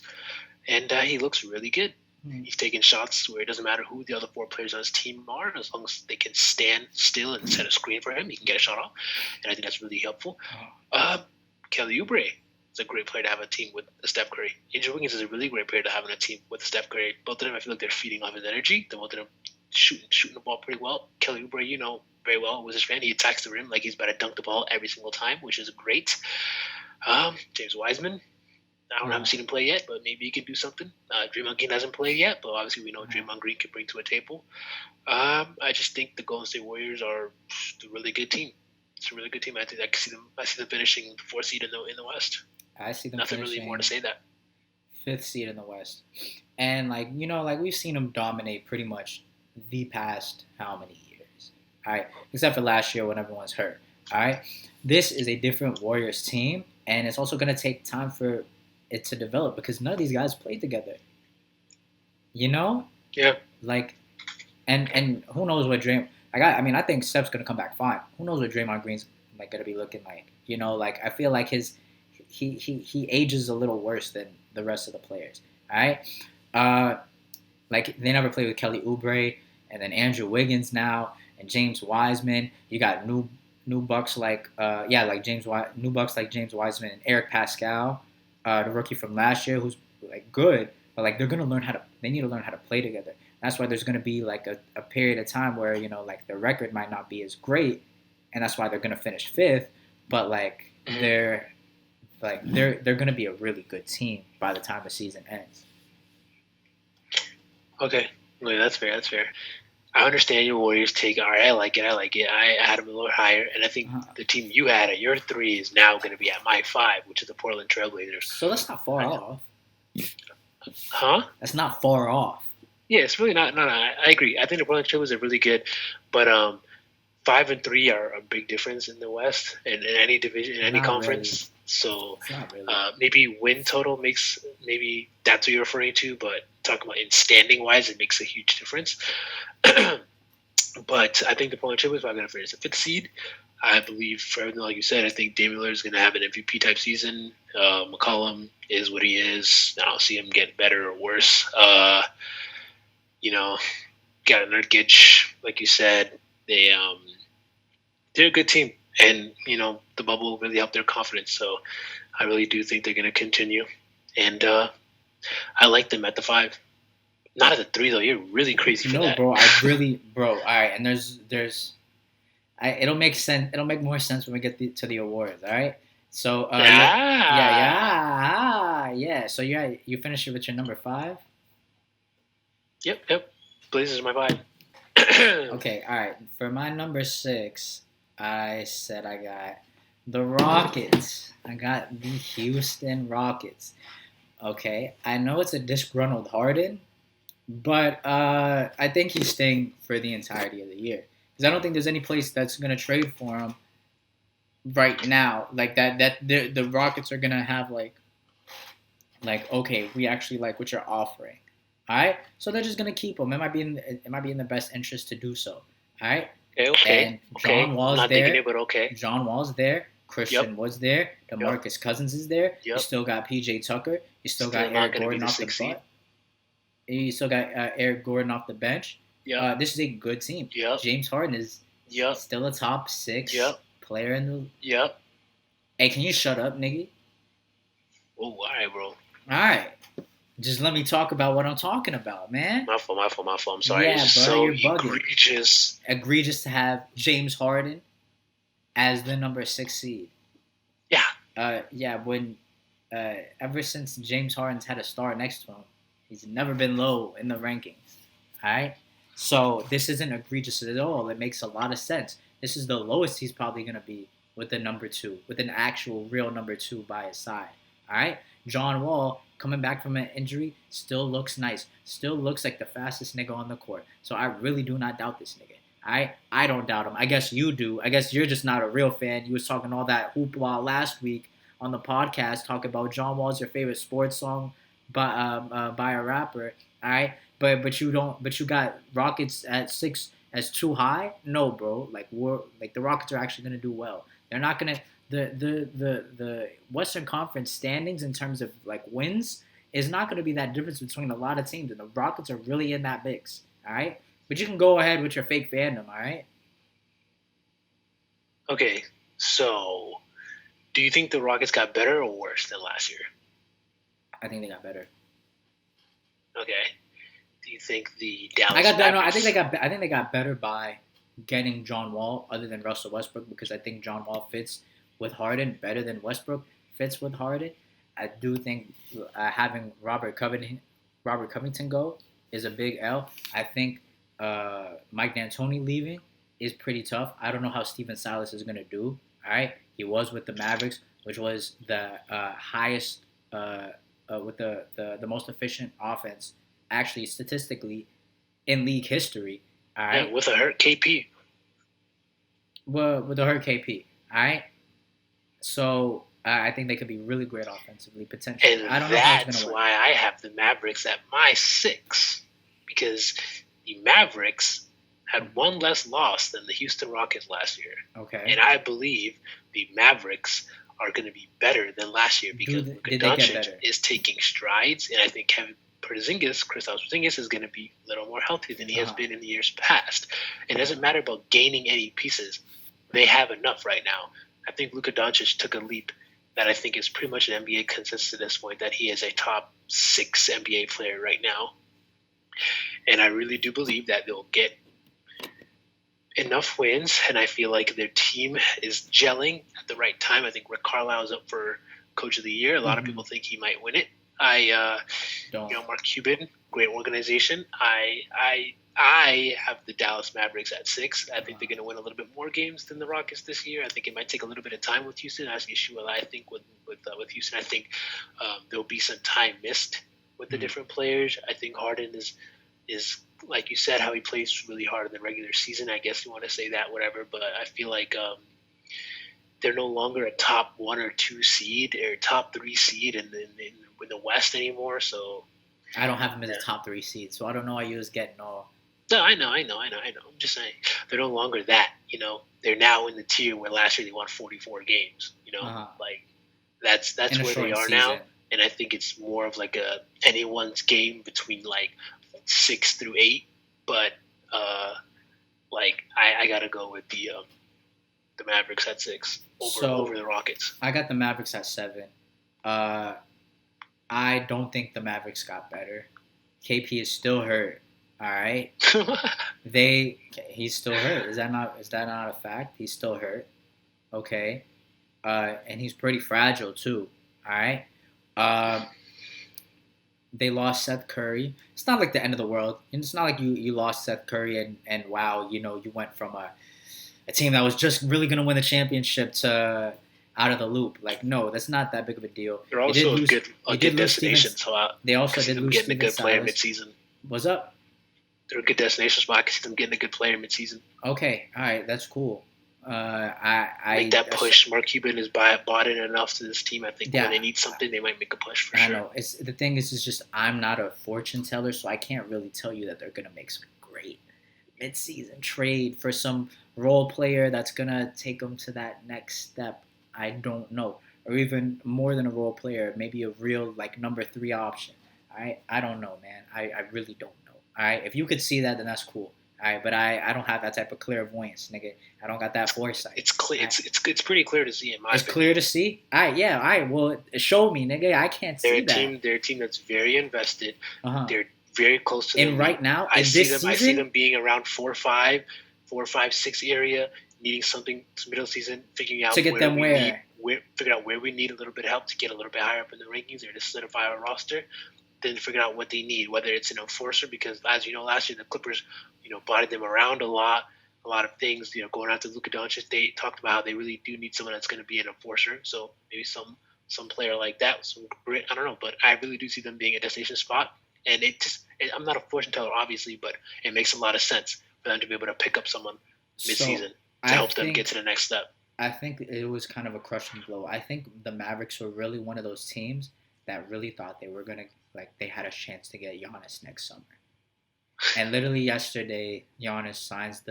and he looks really good. Mm-hmm. He's taking shots where it doesn't matter who the other 4 players on his team are. As long as they can stand still and set a screen for him, he can get a shot off, and I think that's really helpful. Kelly Oubre is a great player to have a team with Steph Curry. Andrew Wiggins is a really great player to have on a team with Steph Curry. Both of them, I feel like they're feeding off his energy. Both of them shooting the ball pretty well. Kelly Oubre, very well was his friend. He attacks the rim like he's about to dunk the ball every single time, which is great. James Wiseman, I haven't seen him play yet, but maybe he can do something. Draymond Green hasn't played yet, but obviously we know what Draymond Green can bring to a table. I just think the Golden State Warriors are a really good team. It's a really good team. I think I see them finishing the 4th seed in the West.
I see them
nothing really more to say that.
5th seed in the West, and we've seen them dominate pretty much the past how many years. All right, except for last year when everyone's hurt. All right, this is a different Warriors team, and it's also going to take time for it to develop because none of these guys played together. Yeah. And who knows what I think Steph's going to come back fine. Who knows what Draymond Green's going to be looking like? I feel like he ages a little worse than the rest of the players. All right, they never played with Kelly Oubre, and then Andrew Wiggins now. And James Wiseman, you got new bucks like James Wiseman and Eric Pascal, the rookie from last year, who's good, but they need to learn how to play together. That's why there's gonna be a period of time where the record might not be as great, and that's why they're gonna finish 5th, but they're gonna be a really good team by the time the season ends.
Okay, that's fair. I understand your Warriors take. All right, I like it. I had them a little higher, and I think the team you had at your 3 is now going to be at my 5, which is the Portland Trailblazers.
So that's not far off.
Huh?
That's not far off.
Yeah, it's really not. No, I agree. I think the Portland Trailblazers are really good, but 5 and 3 are a big difference in the West in any division, in any conference. Really. So really. Maybe win total maybe that's what you're referring to, but talking about in standing wise, it makes a huge difference. But I think the Portland Trailblazers are going to finish the 5th seed. I believe for everything like you said, I think Damian Lillard is going to have an MVP type season. McCollum is what he is. I don't see him getting better or worse. Got Nurkic, like you said. They're a good team, and the bubble really helped their confidence. So I really do think they're going to continue, and I like them at the 5. Not at the 3 though. You're really crazy for that.
No, bro. All right, and it'll make sense. It'll make more sense when we get to the awards. All right. So yeah. So you finish it with your number 5.
Yep. Blazers are my 5.
Okay. All right. For my number 6, I said I got the Rockets. I got the Houston Rockets. Okay. I know it's a disgruntled Harden. But I think he's staying for the entirety of the year. Because I don't think there's any place that's going to trade for him right now. The Rockets are going to have okay, we actually like what you're offering. All right? So they're just going to keep him. It might be in the best interest to do so. All right?
Okay.
And John Wall's
not
there.
Thinking it, but okay.
John Wall's there. Christian Wood's there. DeMarcus Cousins is there.
Yep.
You still got PJ Tucker. You still got Eric Gordon off the bench. You still got Eric Gordon off the bench.
Yeah.
This is a good team.
Yep.
James Harden is still a top 6 player in the.
Yep.
Hey, can you shut up, nigga?
Oh, all right, bro.
All right. Just let me talk about what I'm talking about, man.
My fault. I'm sorry.
Yeah,
It's just
bro,
so
you're bugging.
egregious.
Egregious to have James Harden as the number 6 seed.
Yeah.
Yeah. When ever since James Harden's had a star next to him, he's never been low in the rankings. All right. So this isn't egregious at all. It makes a lot of sense. This is the lowest he's probably gonna be with the number 2, with an actual real number 2 by his side. All right. John Wall coming back from an injury still looks nice. Still looks like the fastest nigga on the court. So I really do not doubt this nigga. I don't doubt him. I guess you do. I guess you're just not a real fan. You was talking all that hoopla last week on the podcast, talking about John Wall's your favorite sports song by a rapper. All right, but you don't. But you got Rockets at 6 as too high. No, bro. Like the Rockets are actually gonna do well. They're not gonna the Western Conference standings in terms of like wins is not going to be that difference between a lot of teams, and the Rockets are really in that mix. All right, but you can go ahead with your fake fandom. All right.
Okay, so do you think the Rockets got better or worse than last year?
I think they got better.
Okay. Do you think the Dallas?
I got that. No, I
Mavericks-
think they got better by getting John Wall, other than Russell Westbrook, because I think John Wall fits with Harden better than Westbrook fits with Harden. I do think having Robert Covington go is a big L. I think Mike D'Antoni leaving is pretty tough. I don't know how Steven Silas is going to do. All right, he was with the Mavericks, which was the highest with the most efficient offense, actually statistically, in league history. All right,
Yeah, with a hurt KP.
well, with the hurt KP. All right, so I think they could be really great offensively, potentially.
And
I don't know how it's
that's
going to work.
why I have the Mavericks at my 6, because the Mavericks had one less loss than the Houston Rockets last year.
Okay.
And I believe the Mavericks are going to be better than last year because Luka
did they get
Doncic
better?
is taking strides, and I think Kristaps Porzingis is going to be a little more healthy than he has been in the years past. It doesn't matter about gaining any pieces; they have enough right now. I think Luka Doncic took a leap that I think is pretty much an NBA consensus at this point, that he is a top 6 NBA player right now. And I really do believe that they'll get enough wins, and I feel like their team is gelling at the right time. I think Rick Carlisle is up for Coach of the Year. A lot of people think he might win it. Mark Cuban, great organization. I have the Dallas Mavericks at 6. I think they're going to win a little bit more games than the Rockets this year. I think it might take a little bit of time with Houston. As Yeshua, I think with Houston, I think there'll be some time missed with the different players. I think Harden is like you said, how he plays really hard in the regular season. I guess you want to say that, whatever. But I feel like they're no longer a top 1 or 2 seed or top 3 seed in the West anymore. So
I don't have them as a top 3 seed, so I don't know why you was getting all.
No, I know. I'm just saying they're no longer that. They're now in the tier where last year they won 44 games. Like that's where they are now. And I think it's more of like anyone's game between like 6 through 8. But I gotta go with the Mavericks at 6 over the Rockets.
I got the Mavericks at 7. I don't think the Mavericks got better. KP is still hurt. All right, he's still hurt. Is that not a fact? He's still hurt. Okay, and he's pretty fragile too. All right. They lost Seth Curry. It's not like the end of the world. It's not like you lost Seth Curry and wow, you went from a team that was just really gonna win the championship to out of the loop. Like, no, that's not that big of a deal.
They're also a good destination.
They also did lose
getting a good player mid-season.
What's up?
They're a good destination spot. I can see them getting a good player mid-season.
Okay, all right, that's cool.
I make that push. Mark Cuban is bought in enough to this team. I think when they need something, they might make a push for sure.
I know. The thing is just I'm not a fortune teller, so I can't really tell you that they're gonna make some great mid-season trade for some role player that's gonna take them to that next step. I don't know, or even more than a role player, maybe a real like number 3 option. I don't know, man. I really don't know. All right, if you could see that, then that's cool. All right, but I don't have that type of clairvoyance, nigga. I don't got that foresight.
It's clear. It's pretty clear to see in my
It's
opinion.
clear to see. All right, yeah. All right, well, show me, nigga. I can't see that.
They're a team that's very invested.
Uh-huh.
They're very close to.
And right now,
I
in
see
this
them.
season,
I see them being around 4-5, 6 area, needing something middle season, figuring out
to get them
figure out where we need a little bit of help to get a little bit higher up in the rankings or to solidify our roster. Then figure out what they need, whether it's an enforcer, because as you know, last year the Clippers, bodied them around a lot of things. Going after Luka Doncic, they talked about how they really do need someone that's going to be an enforcer. So maybe some player like that, some grit. I don't know, but I really do see them being a destination spot. And I'm not a fortune teller, obviously, but it makes a lot of sense for them to be able to pick up someone mid-season to help them get to the next step.
I think it was kind of a crushing blow. I think the Mavericks were really one of those teams that really thought they were gonna they had a chance to get Giannis next summer. And literally yesterday, Giannis signs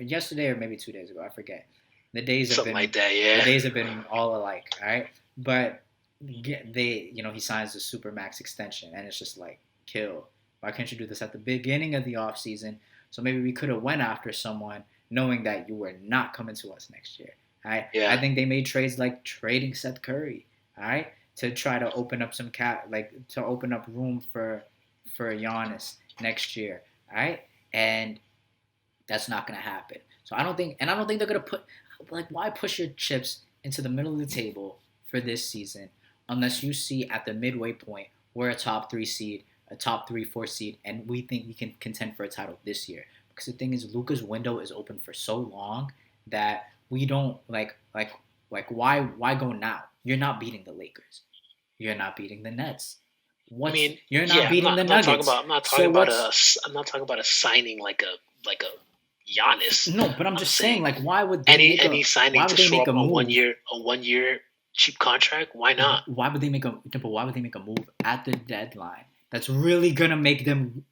yesterday or maybe 2 days ago, I forget. The days have
something
been
like that, yeah.
The days have been all alike, all right? But he signs the Supermax extension, and it's just like, kill. Why can't you do this at the beginning of the offseason? So maybe we could have went after someone knowing that you were not coming to us next year. All right?
Yeah.
I think they made trades like trading Seth Curry, all right, to try to open up some to open up room for Giannis next year, all right? And that's not gonna happen. So I don't think they're gonna put why push your chips into the middle of the table for this season unless you see at the midway point we're a top 3 seed, a top 3-4 seed, and we think we can contend for a title this year. Because the thing is, Luka's window is open for so long that we don't why go now? You're not beating the Lakers. You're not beating the Nets. You're not beating the Nuggets.
I'm not talking about a signing like a Giannis.
No, but I'm just saying, why would they
any signing to show up a 1 year cheap contract? Why not?
Why would they make a move at the deadline that's really gonna make them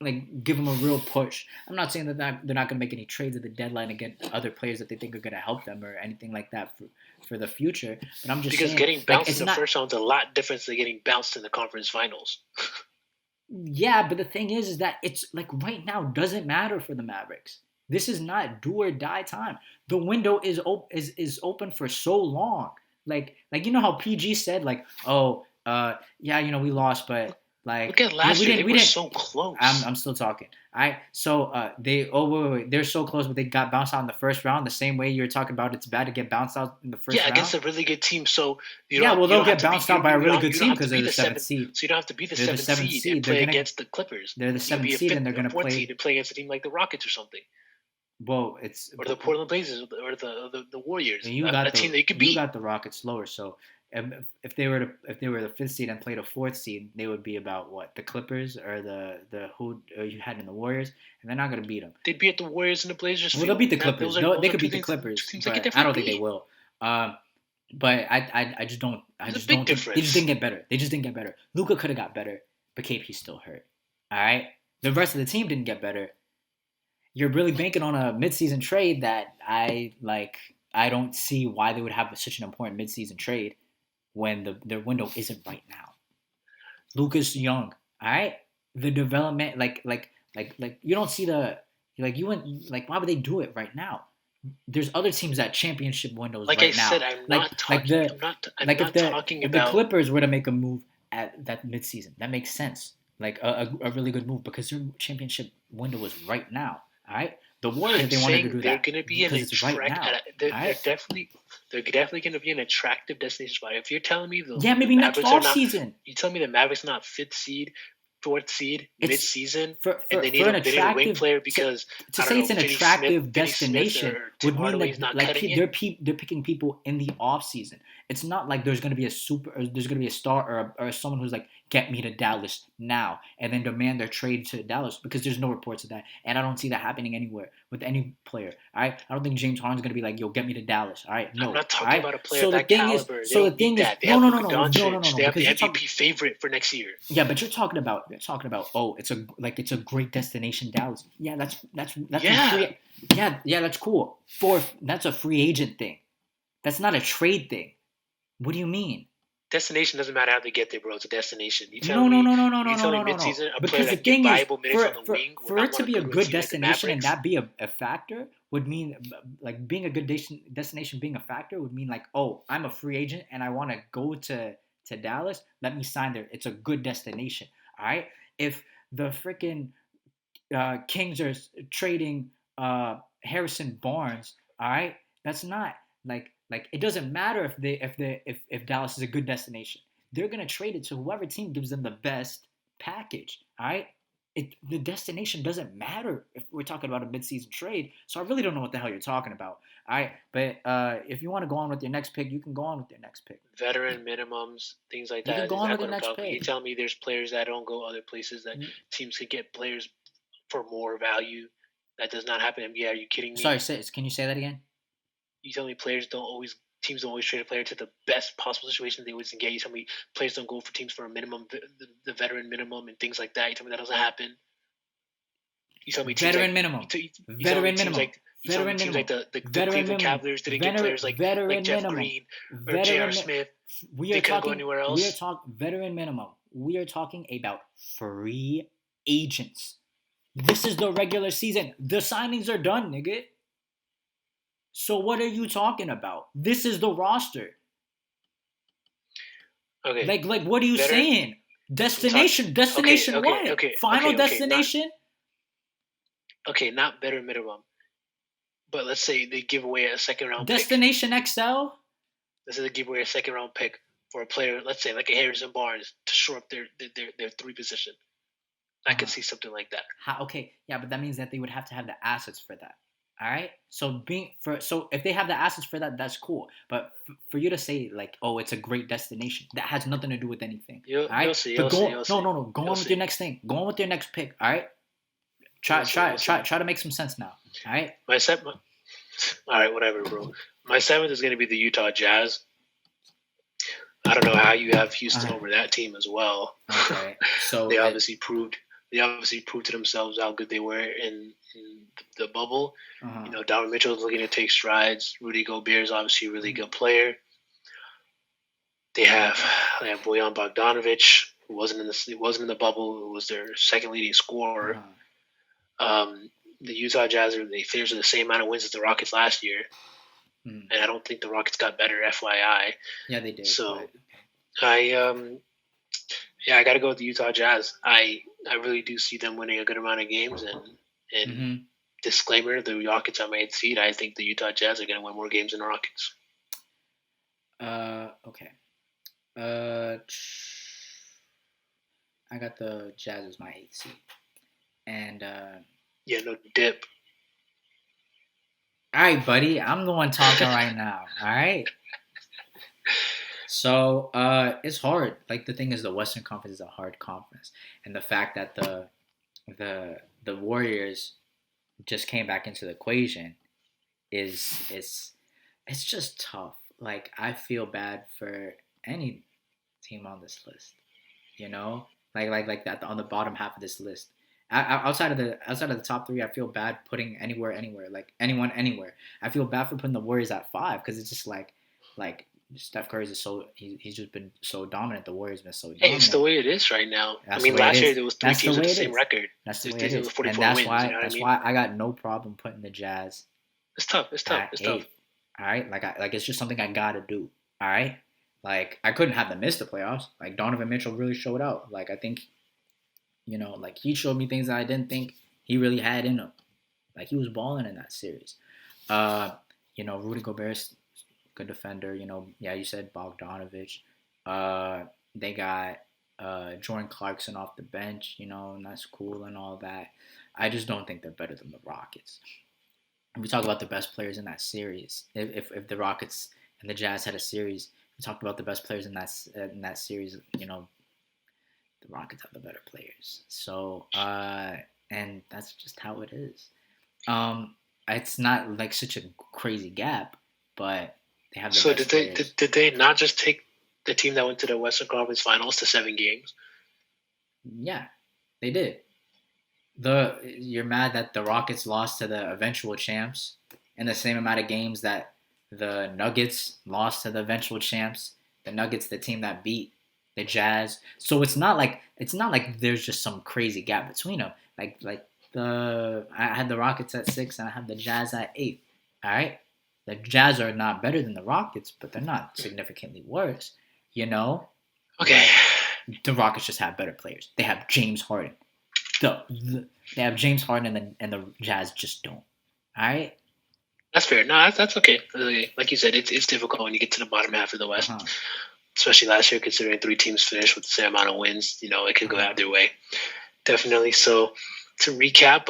give them a real push? I'm not saying that they're not gonna make any trades at the deadline against other players that they think are gonna help them or anything like that for the future. But I'm just saying,
getting bounced in the first round is a lot different than getting bounced in the conference finals.
Yeah, but the thing is that it's right now doesn't matter for the Mavericks. This is not do or die time. The window is open for so long. You know how PG said we lost, but
look at last year. They were so close.
I'm still talking. All right. So they're so close, but they got bounced out in the first round. The same way you're talking about, it's bad to get bounced out in the first round.
Yeah, against a really good team. So
they'll get bounced out by a really good team because they're the 7th seed.
So you don't have to be the 7th seed and play against the Clippers.
They're the 7th seed, and they're going to play
against a team like the Rockets or something.
Well,
or the Portland Blazers or the Warriors.
You got team that you could beat. You got the Rockets lower, so if they were the 5th seed and played a 4th seed, they would be about what, the Clippers or the who you had in the Warriors, and they're not gonna beat them.
They'd beat the Warriors and the Blazers.
Well, they'll beat the Clippers. They could beat the Clippers, but I don't think they will. But I just don't. They just didn't get better. They just didn't get better. Luka could have got better, but KP's still hurt. All right, the rest of the team didn't get better. You're really banking on a midseason trade that I don't see why they would have such an important midseason trade when their window isn't right now. Luka's young, all right? The development, you don't see why would they do it right now? There's other teams that championship windows right now. Like I said, I'm not talking about. If the Clippers were to make a move at that midseason, that makes sense. A really good move because their championship window is right now. All right, the Warriors, if they wanted to do that,
they're going to be they're definitely going to be an attractive destination spot. If you're telling me
maybe next off season,
you tell me the Mavericks not 5th seed, 4th seed mid-season,
and
they need a wing player because
to say it's an attractive destination would mean they're picking people in the off season. It's not like there's going to be a star or someone who's get me to Dallas now and then demand their trade to Dallas because there's no reports of that. And I don't see that happening anywhere with any player. All right? I don't think James Harden's going to be yo, get me to Dallas. All right? No.
I'm not talking about a player of that caliber. No. They have the MVP favorite for next year.
Yeah, but you're talking about it's a great destination, Dallas. Yeah, that's that's cool. That's a free agent thing. That's not a trade thing. What do you mean?
Destination doesn't matter how they get there, bro. It's a destination. You
No,
telling
no,
me
no, no, no, no,
you
no,
telling
no,
me
no, no.
midseason a player
Because the
that can get
thing is,
viable minutes on the wing would
for
not
it to
want to
be a
go to a
good
team like the
destination and
Mavericks?
that be a factor would mean like being a good destination being a factor would mean like, oh, I'm a free agent and I want to go to Dallas. Let me sign there. It's a good destination. All right. If the freaking Kings are trading Harrison Barnes, all right, that's not like it doesn't matter if Dallas is a good destination. They're gonna trade it to whoever team gives them the best package. All right, the destination doesn't matter if we're talking about a midseason trade. So I really don't know what the hell you're talking about. All right, but if you want to go on with your next pick, you can go on with your next pick.
Veteran minimums, things like
You can
that.
go
Is
on
that
with your
what I'm
next
talking? You
pick.
telling me there's players that don't go other places that teams could get players for more value? That does not happen. Yeah, are you kidding me?
Sorry, can you say that again?
You tell me teams don't always trade a player to the best possible situation they always can get. You tell me players don't go for teams for a minimum, the veteran minimum and things like that. You tell me that doesn't happen. You tell me teams
veteran
like
minimum.
you tell me
Veteran
teams
minimum.
like you tell me
Veteran
teams
minimum.
like the
Veteran
Cleveland
minimum.
Cavaliers didn't get players like
Veteran
Jeff
minimum.
Green or J.R.
Veteran.
Smith.
We
They
are
couldn't go
talking.
anywhere
We are
else.
talking veteran minimum. We are talking about free agents. This is the regular season. The signings are done, nigga. So what are you talking about? This is the roster.
Okay.
Like what are you saying? Destination. Destination
okay,
what? Final destination?
Okay, not better minimum. But let's say they give away a second round
Destination
pick.
XL?
Let's say they give away a second round pick for a player, let's say like a Harrison Barnes, to shore up their three position. I could see something like that.
Okay, yeah, but that means that they would have to have the assets for that. All right. So if they have the assets for that, that's cool. But for you to say like, oh, it's a great destination, that has nothing to do with anything.
You'll see. Go
on with your next thing. Go on with your next pick. All right. Try to make some sense now. All right.
All right, whatever, bro. My seventh is going to be the Utah Jazz. I don't know how you have Houston over that team as well.
Okay. So
they obviously proved to themselves how good they were in the bubble. You know, Donovan Mitchell is looking to take strides. Rudy Gobert is obviously a really good player. They have Bojan Bogdanovic, who wasn't in the bubble, who was their second leading scorer. The Utah Jazz they finished with the same amount of wins as the Rockets last year, and I don't think the Rockets got better. FYI.
Yeah, they did.
So, I got to go with the Utah Jazz. I really do see them winning a good amount of games, and disclaimer: the Rockets are my 8th seed. I think the Utah Jazz are going to win more games than the Rockets.
Okay. I got the Jazz as my 8th seed, and
yeah, no dip.
All right, buddy, I'm the one talking right now. All right. So it's hard. Like the thing is, the Western Conference is a hard conference, and the fact that the Warriors just came back into the equation is it's just tough. Like I feel bad for any team on this list, you know, like that on the bottom half of this list. Outside of the top 3, I feel bad putting anywhere, like anyone anywhere. I feel bad for putting the Warriors at 5 because it's just like Steph Curry's is he's just been so dominant. The Warriors been so dominant.
Hey, it's the way it is right now. Last year there was 3 teams with the same record.
That's the way it is. And that's why I got no problem putting the Jazz.
It's tough. It's tough.
All right, like it's just something I gotta do. All right, like I couldn't have them miss the playoffs. Like Donovan Mitchell really showed out. Like I think, you know, like he showed me things that I didn't think he really had in him. Like he was balling in that series. You know, Rudy Gobert's good defender. You know, yeah, you said Bogdanovic. They got Jordan Clarkson off the bench. You know, and that's cool and all that. I just don't think they're better than the Rockets. And we talk about the best players in that series. If the Rockets and the Jazz had a series, we talked about the best players in that series. You know, the Rockets have the better players. So, and that's just how it is. It's not like such a crazy gap, but they have the best players.
Did they not just take the team that went to the Western Conference Finals to 7 games?
Yeah, they did. You're mad that the Rockets lost to the eventual champs in the same amount of games that the Nuggets lost to the eventual champs The Nuggets, the team that beat the Jazz. So it's not like there's just some crazy gap between them. Like the I had the Rockets at 6 and I had the Jazz at 8. All right, the Jazz are not better than the Rockets, but they're not significantly worse. You know,
Okay.
like the Rockets just have better players. They have James Harden. They have James Harden and the Jazz just don't. All right.
That's fair. No, that's okay. Like you said, it's difficult when you get to the bottom half of the West,
Uh-huh.
especially last year, considering 3 teams finished with the same amount of wins. It could go
Uh-huh.
either way. Definitely. So to recap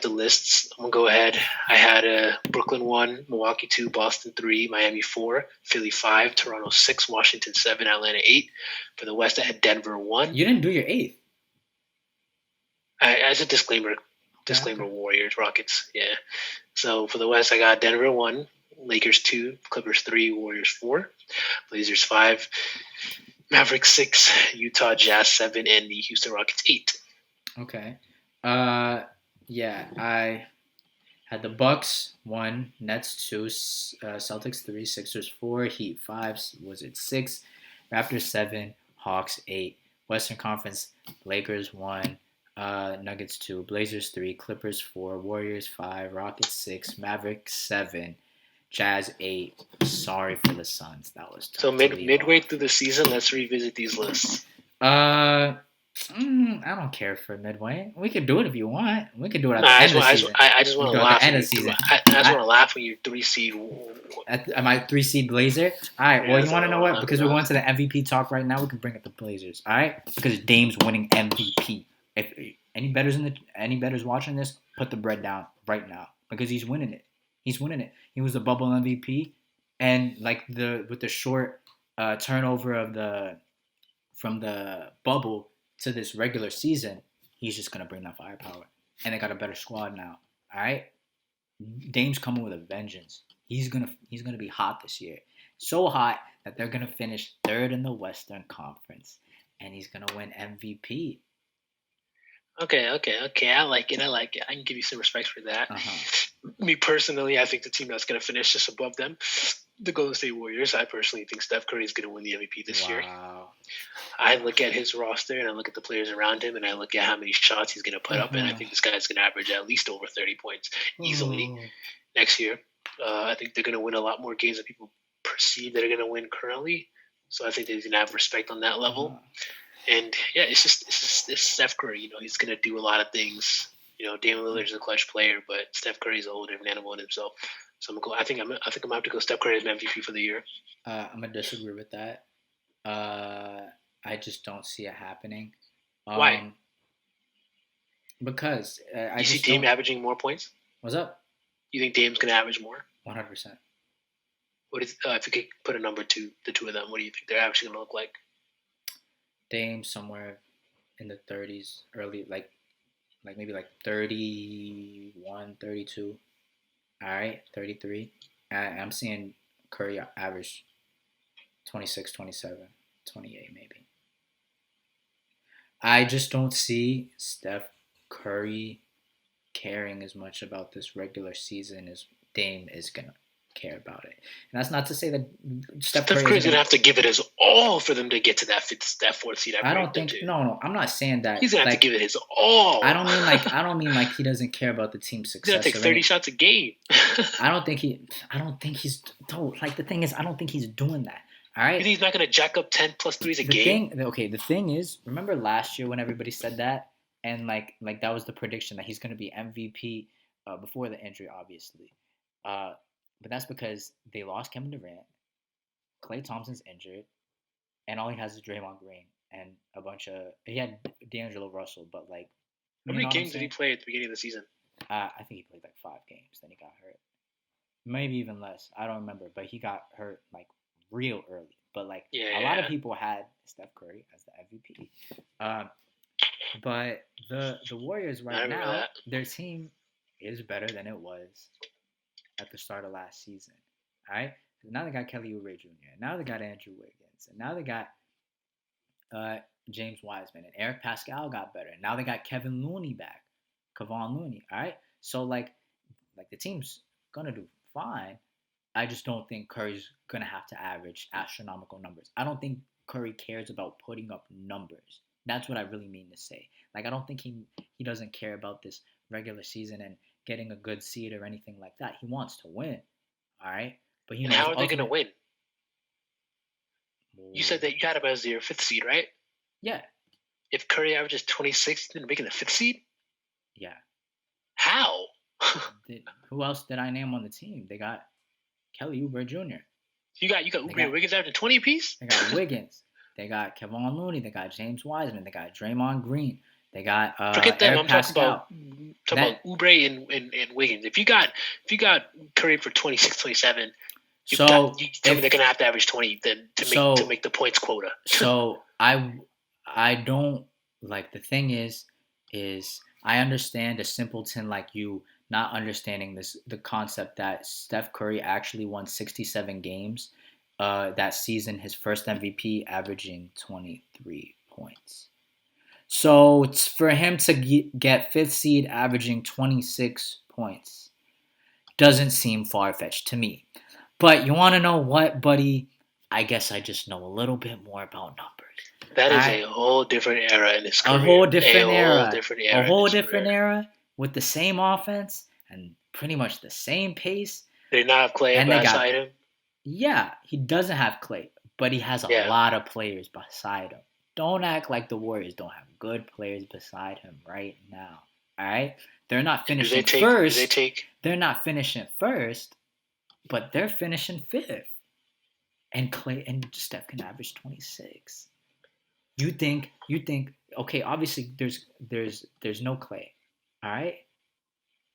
the lists. I'm gonna go ahead. I had Brooklyn 1, Milwaukee 2, Boston 3, Miami 4, Philly 5, Toronto 6, Washington 7, Atlanta 8. For the West, I had Denver 1.
You didn't do your eighth.
As a disclaimer,
Okay.
Warriors, Rockets. Yeah. So for the West, I got Denver 1, Lakers 2, Clippers 3, Warriors 4, Blazers 5, Mavericks 6, Utah Jazz 7, and the Houston Rockets 8.
Okay. Yeah, I had the Bucks 1, Nets 2, Celtics 3, Sixers 4, Heat 5, Wizards 6, Raptors 7, Hawks 8. Western Conference, Lakers 1, Nuggets 2, Blazers 3, Clippers 4, Warriors 5, Rockets 6, Mavericks 7, Jazz 8. Sorry for the Suns. That was
So
tough to leave
midway
off.
through the season, let's revisit these lists.
Uh, I don't care for midway. We could do it if you want. We could do it at
No,
the end of the season.
I just
We
want
could
to
do it at
laugh.
the end of the season.
I just want to laugh when you're 3 seed.
At my 3 seed Blazer. All right.
Yeah,
Well, you
that's
want to
all
know
I
what?
want
Because
to
we're
laugh.
going to the MVP talk right now. We can bring up the Blazers. All right. Because Dame's winning MVP. If any bettors watching this, put the bread down right now because he's winning it. He's winning it. He was the bubble MVP, and like with the short turnover of the from the bubble to this regular season, he's just gonna bring that firepower. And they got a better squad now. All right, Dame's coming with a vengeance. He's gonna be hot this year. So hot that they're gonna finish third in the Western Conference, and he's gonna win MVP.
Okay. I like it. I can give you some respect for that.
Uh-huh.
Me personally, I think the team that's going to finish just above them, the Golden State Warriors. I personally think Steph Curry is going to win the MVP this year.
Wow.
I look at his roster and I look at the players around him and I look at how many shots he's going to put up, and I think this guy's going to average at least over 30 points easily next year. I think they're going to win a lot more games than people perceive that they're going to win currently. So I think they're going to have respect on that level. And yeah, it's Steph Curry. He's going to do a lot of things. Damian Lillard's a clutch player, but Steph Curry's a whole different animal in himself. So I think I'm gonna have to go Steph Curry as an MVP for the year.
I'm gonna disagree with that. I just don't see it happening.
Why?
Because I
You see
just
Dame
don't.
averaging more points?
What's up?
You think Dame's gonna average more?
100%.
What is if you could put a number to the two of them? What do you think they're actually gonna look like?
Dame somewhere in the 30s, early like maybe like 31, 32. All right, 33. I'm seeing Curry average 26, 27, 28 maybe. I just don't see Steph Curry caring as much about this regular season as Dame is gonna care about it. And that's not to say that Steph
Steph
Curry
Curry's
isn't
gonna
gonna.
have to give it his all for them to get to that fourth seed.
I don't think. No. I'm not saying that.
He's gonna have
Like,
to give it his all.
I don't mean like he doesn't care about the team's
He's gonna
success.
take 30 shots a game.
I don't think he's. Don't like the thing is I don't think he's doing that. All right.
You think he's not gonna jack up 10 plus threes a game?
The thing is, remember last year when everybody said that, and like that was the prediction that he's going to be MVP before the injury, obviously. But that's because they lost Kevin Durant, Klay Thompson's injured, and all he has is Draymond Green and a bunch of. He had D'Angelo Russell, but like.
How many games did he play at the beginning of the season?
I think he played like 5 games. Then he got hurt. Maybe even less. I don't remember, but he got hurt like real early. But like a lot of people had Steph Curry as the MVP. But the Warriors right now, their team is better than it was at the start of last season. All right. Now they got Kelly Oubre Jr. Now they got Andrew Wiggins, and now they got James Wiseman, and Eric Pascal got better. And now they got Kevin Looney back, Kevon Looney. All right. So like the team's gonna do fine. I just don't think Curry's gonna have to average astronomical numbers. I don't think Curry cares about putting up numbers. That's what I really mean to say. Like I don't think he doesn't care about this regular season and getting a good seed or anything like that. He wants to win. All right, but
And
his
how are they going to
ultimate.
win? You said that you had him as your fifth seed, right?
Yeah.
If Curry averages 26, then making the fifth seed?
Yeah.
How?
Who else did I name on the team? They got Kelly Oubre Jr.
You got Oubre and Wiggins averaging 20 apiece?
They got Wiggins. They got Kevon Looney. They got James Wiseman. They got Draymond Green. They got
Forget them.
Eric
I'm
Pascal.
talking about Oubre and Wiggins. If you got Curry for 26, 27, you tell me they're going to have to average 20 then to make the points quota.
So I don't like the thing is I understand a simpleton like you not understanding the concept that Steph Curry actually won 67 games that season, his first MVP, averaging 23 points. So it's for him to get fifth seed averaging 26 points doesn't seem far-fetched to me. But you want to know what, buddy? I guess I just know a little bit more about numbers.
That is a whole different era in his career.
A whole different era with the same offense and pretty much the same pace.
They did not have Clay beside him.
Yeah, he doesn't have Clay, but he has a lot of players beside him. Don't act like the Warriors don't have good players beside him right now. All right? They're not finishing first. They're not finishing first, but they're finishing fifth. And Clay and Steph can average 26. You think okay, obviously there's no Clay. All right?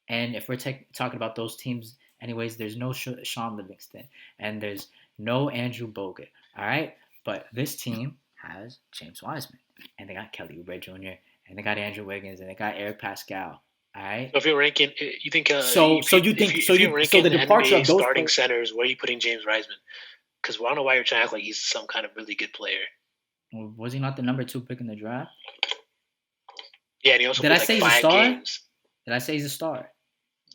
And if we're talking about those teams anyways, there's no Sean Livingston and there's no Andrew Bogut. All right? But this team has James Wiseman, and they got Kelly Oubre Jr., and they got Andrew Wiggins, and they got Eric Pascal. All right.
So if you're ranking, you think
so the departure of those
starting centers, where are you putting James Wiseman? Because I don't know why you're trying to act like he's some kind of really good player.
Was he not the number 2 pick in the draft?
Yeah, and he also
did I say he's a star?
Games.
Did I say he's a star?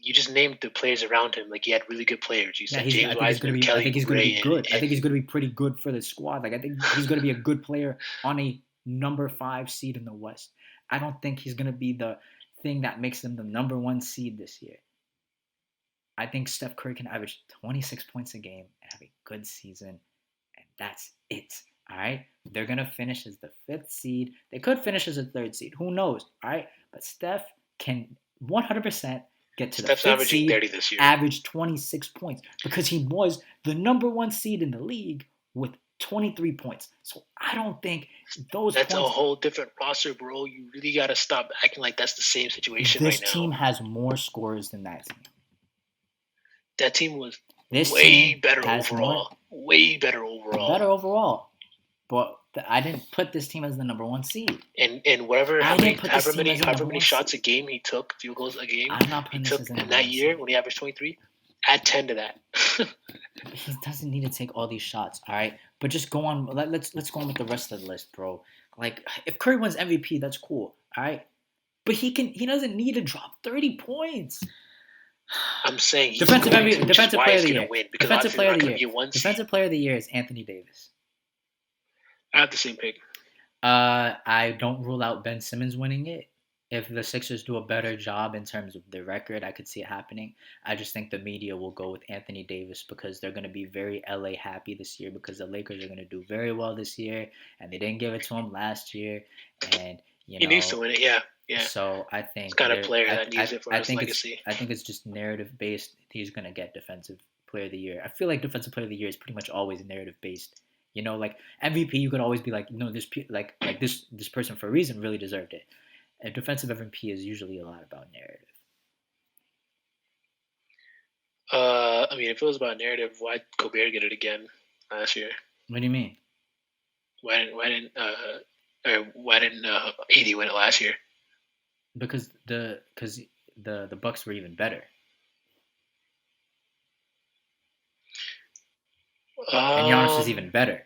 You just named the players around him like he had really good players. You said James Wiseman,
Kelly. I think he's going to be good. I think he's going to be pretty good for the squad. Like I think he's going to be a good player on a number 5 seed in the West. I don't think he's going to be the thing that makes them the number 1 seed this year. I think Steph Curry can average 26 points a game and have a good season, and that's it. All right? They're going to finish as the 5th seed. They could finish as a 3rd seed. Who knows? All right? But Steph can 100% get to
Steph's
the 5th
averaging
seed,
30 this year.
average 26 points because he was the number 1 seed in the league with 23 points. So I don't think
that's a whole different roster, bro. You really got to stop acting like that's the same situation right now.
This team has more scorers than that team.
That team was way better overall. Way better overall.
Better overall. But I didn't put this team as the number 1 seed.
And however many shots a game he took, field goals a game, he took in that year when he averaged 23, add 10 to that.
He doesn't need to take all these shots, all right? But just go on. Let's go on with the rest of the list, bro. Like if Curry wins MVP, that's cool, all right? But he doesn't need to drop 30 points.
I'm saying he's
defensive player of the year.
Defensive
player of the year is Anthony Davis.
I have the same pick.
I don't rule out Ben Simmons winning it. If the Sixers do a better job in terms of their record, I could see it happening. I just think the media will go with Anthony Davis because they're going to be very LA happy this year because the Lakers are going to do very well this year, and they didn't give it to him last year. And
he needs to win it, yeah.
So I think
it's kind of player that needs it for his legacy.
I think it's just narrative based. He's going to get Defensive Player of the Year. I feel like Defensive Player of the Year is pretty much always narrative based. You know, like MVP, you could always be like, no, this person for a reason really deserved it. A defensive MVP is usually a lot about narrative.
I mean, if it was about narrative, why did Gobert get it again last year?
What do you mean?
Why didn't AD win it last year?
Because the Bucks were even better. And Giannis is even better.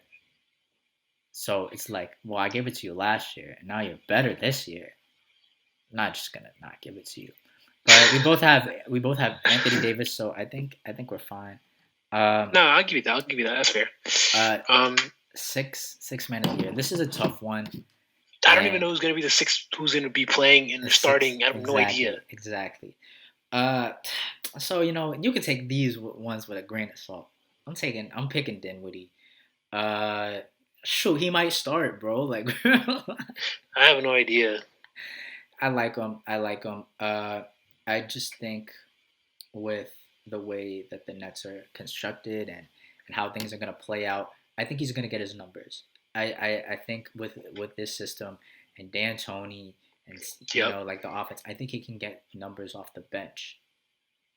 So it's like, well, I gave it to you last year, and now you're better this year. I'm not just gonna not give it to you. But we both have Anthony Davis, so I think we're fine. Um,
No, I'll give you that. I'll give you that. That's fair.
uh,
Um,
six man of the year. This is a tough one,
I don't even
and
know who's gonna be the sixth. Who's gonna be playing in
the
the
six
starting? I have no idea.
exactly. Uh, so you can take these ones with a grain of salt. I'm picking Dinwiddie. Uh, shoot, he might start, bro. Like,
I have no idea.
I like him. I like him. I just think with the way that the Nets are constructed and how things are gonna play out, I think he's gonna get his numbers. I think with this system and D'Antoni and
Yep.
like the offense, I think he can get numbers off the bench.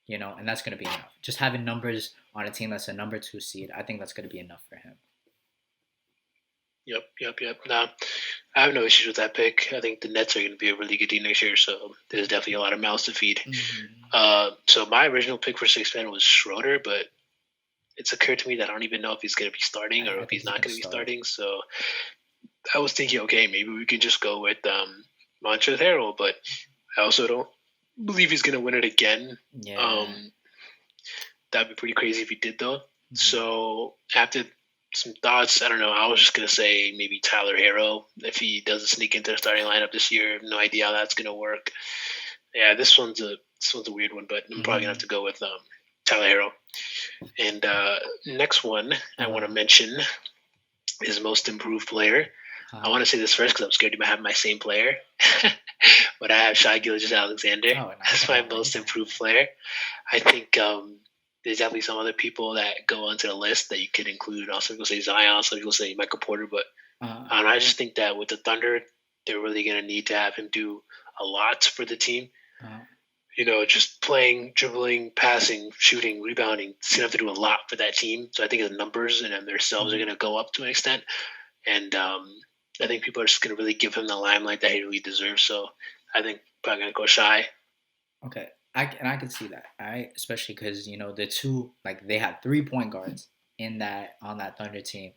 And that's gonna be enough. Just having numbers on a team that's a number 2 seed, I think that's gonna be enough for him.
Yep. No, I have no issues with that pick. I think the Nets are going to be a really good team next year, so there's definitely a lot of mouths to feed.
Mm-hmm.
So my original pick for sixth man was Schroeder, but it's occurred to me that I don't even know if he's going to be starting or
I
if
think
he's not going to be
start.
starting. So I was thinking, okay, maybe we can just go with Montrezl Harrell, but I also don't believe he's going to win it again.
Yeah.
That'd be pretty crazy if he did, though.
Mm-hmm.
So after some thoughts, I don't know. I was just gonna say maybe Tyler Harrow if he doesn't sneak into the starting lineup this year. I have no idea how that's gonna work. Yeah, this one's a weird one, but I'm probably gonna have to go with Tyler Harrow. And next one I want to mention is most improved player. I want to say this first because I'm scared you might have my same player, but I have Shai Gilgeous-Alexander as my most improved player. I think there's definitely some other people that go onto the list that you could include. Also, people say Zion, some people say Michael Porter, but I just think that with the Thunder, they're really going to need to have him do a lot for the team. Just playing, dribbling, passing, shooting, rebounding. He's going to have to do a lot for that team. So I think the numbers and themselves are going to go up to an extent. And I think people are just going to really give him the limelight that he really deserves. So I think probably going to go Shai.
Okay. I can see that, all right? Especially because the two, like, they had 3 point guards on that Thunder team,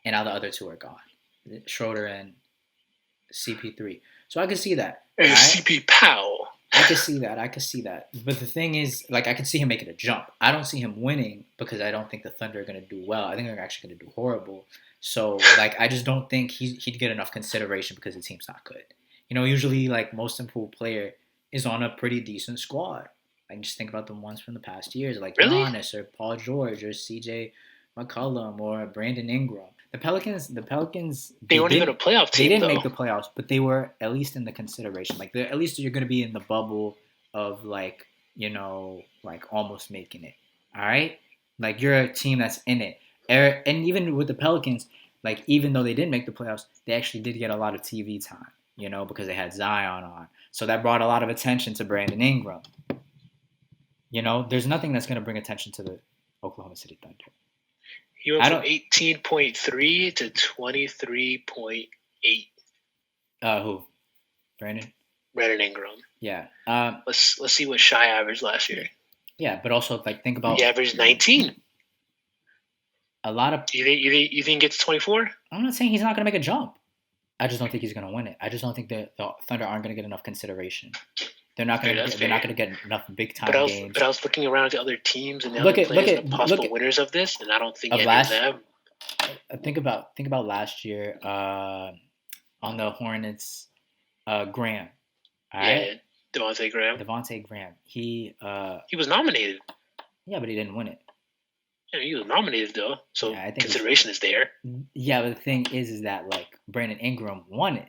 and now the other two are gone, Schroeder and CP3. So I can see that.
And CP Powell.
I can see that. But the thing is, like, I can see him making a jump. I don't see him winning because I don't think the Thunder are going to do well. I think they're actually going to do horrible. So, like, I just don't think he'd get enough consideration because the team's not good. Usually, like, most improved player is on a pretty decent squad. Like, just think about the ones from the past years, like Giannis or Paul George or CJ McCollum or Brandon Ingram. The Pelicans,
they weren't even a playoff team.
They didn't make the playoffs, but they were at least in the consideration. Like, at least you're going to be in the bubble of, like, like almost making it. All right, like, you're a team that's in it. And even with the Pelicans, like, even though they didn't make the playoffs, they actually did get a lot of TV time. Because they had Zion on. So that brought a lot of attention to Brandon Ingram. There's nothing that's going to bring attention to the Oklahoma City Thunder.
He went from 18.3 to 23.8.
Who? Brandon Ingram. Yeah.
Let's see what Shai averaged last year.
Yeah, but also, like, think about,
he averaged 19.
A lot of
you think he gets 24?
I'm not saying he's not going to make a jump. I just don't think he's going to win it. I just don't think the Thunder aren't going to get enough consideration. They're not going to get enough big time games.
But I was looking around at the other teams and the possible winners of this, and I don't think any of them.
Think about last year on the Hornets, Graham. All right?
Devontae
Graham. He
was nominated.
Yeah, but he didn't win it.
Yeah, he was nominated though, so I think consideration is there.
Yeah, but the thing is that, like, Brandon Ingram won it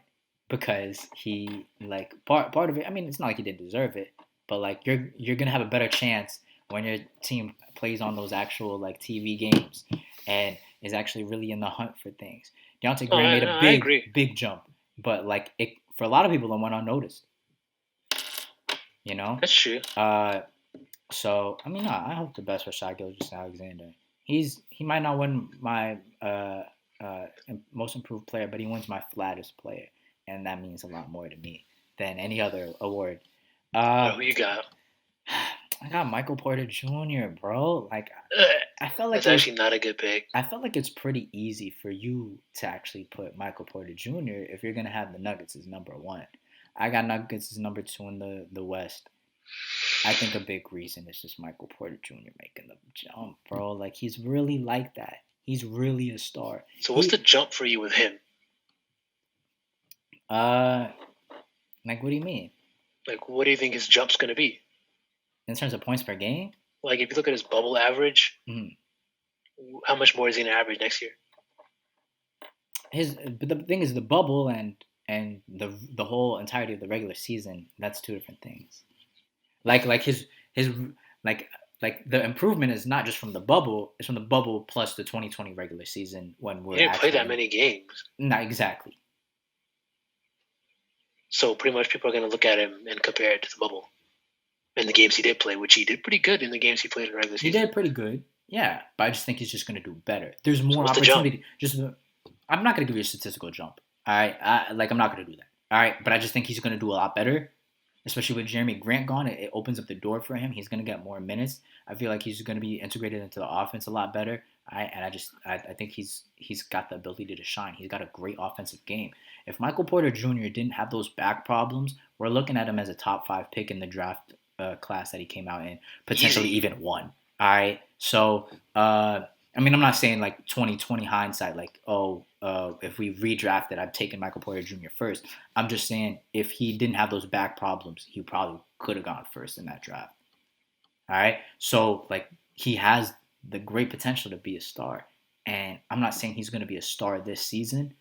because he, like, part of it. I mean, it's not like he didn't deserve it, but, like, you're gonna have a better chance when your team plays on those actual, like, TV games and is actually really in the hunt for things. Devontae Graham made a big jump, but, like, it for a lot of people, it went unnoticed.
That's true.
So, I mean, I hope the best for Shai Gilgeous-Alexander. He might not win my most improved player, but he wins my flattest player, and that means a lot more to me than any other award.
Who you got?
I got Michael Porter Jr., bro. Like, I felt like
that's actually not a good pick.
I felt like it's pretty easy for you to actually put Michael Porter Jr. if you're gonna have the Nuggets as number 1. I got Nuggets as number 2 in the West. I think a big reason is just Michael Porter Jr. making the jump, bro. Like he's really like that. He's really a star.
So what's the jump for you with him?
Uh, like what do you mean?
Like, what do you think his jump's going to be?
In terms of points per game?
Like, if you look at his bubble average, how much more is he going to average next year?
But the thing is, the bubble and the whole entirety of the regular season, that's two different things. Like his like the improvement is not just from the bubble; it's from the bubble plus the 2020 regular season when we're
he didn't play that many games.
Not exactly.
So pretty much people are going to look at him and compare it to the bubble and the games he did play, which he did pretty good in the games he played in the regular season.
He did pretty good, yeah. But I just think he's just going to do better. There's more opportunity. I'm not going to give you a statistical jump. All right, I'm not going to do that. All right, but I just think he's going to do a lot better, especially with Jeremy Grant gone. It opens up the door for him. He's going to get more minutes. I feel like he's going to be integrated into the offense a lot better. I think he's got the ability to shine. He's got a great offensive game. If Michael Porter Jr. didn't have those back problems, we're looking at him as a top 5 pick in the draft class that he came out in, potentially even one. All right, so I mean, I'm not saying like 2020 hindsight, like if we redrafted, I've taken Michael Porter Jr. first. I'm just saying if he didn't have those back problems, he probably could have gone first in that draft. All right, so like he has the great potential to be a star, and I'm not saying he's going to be a star this season,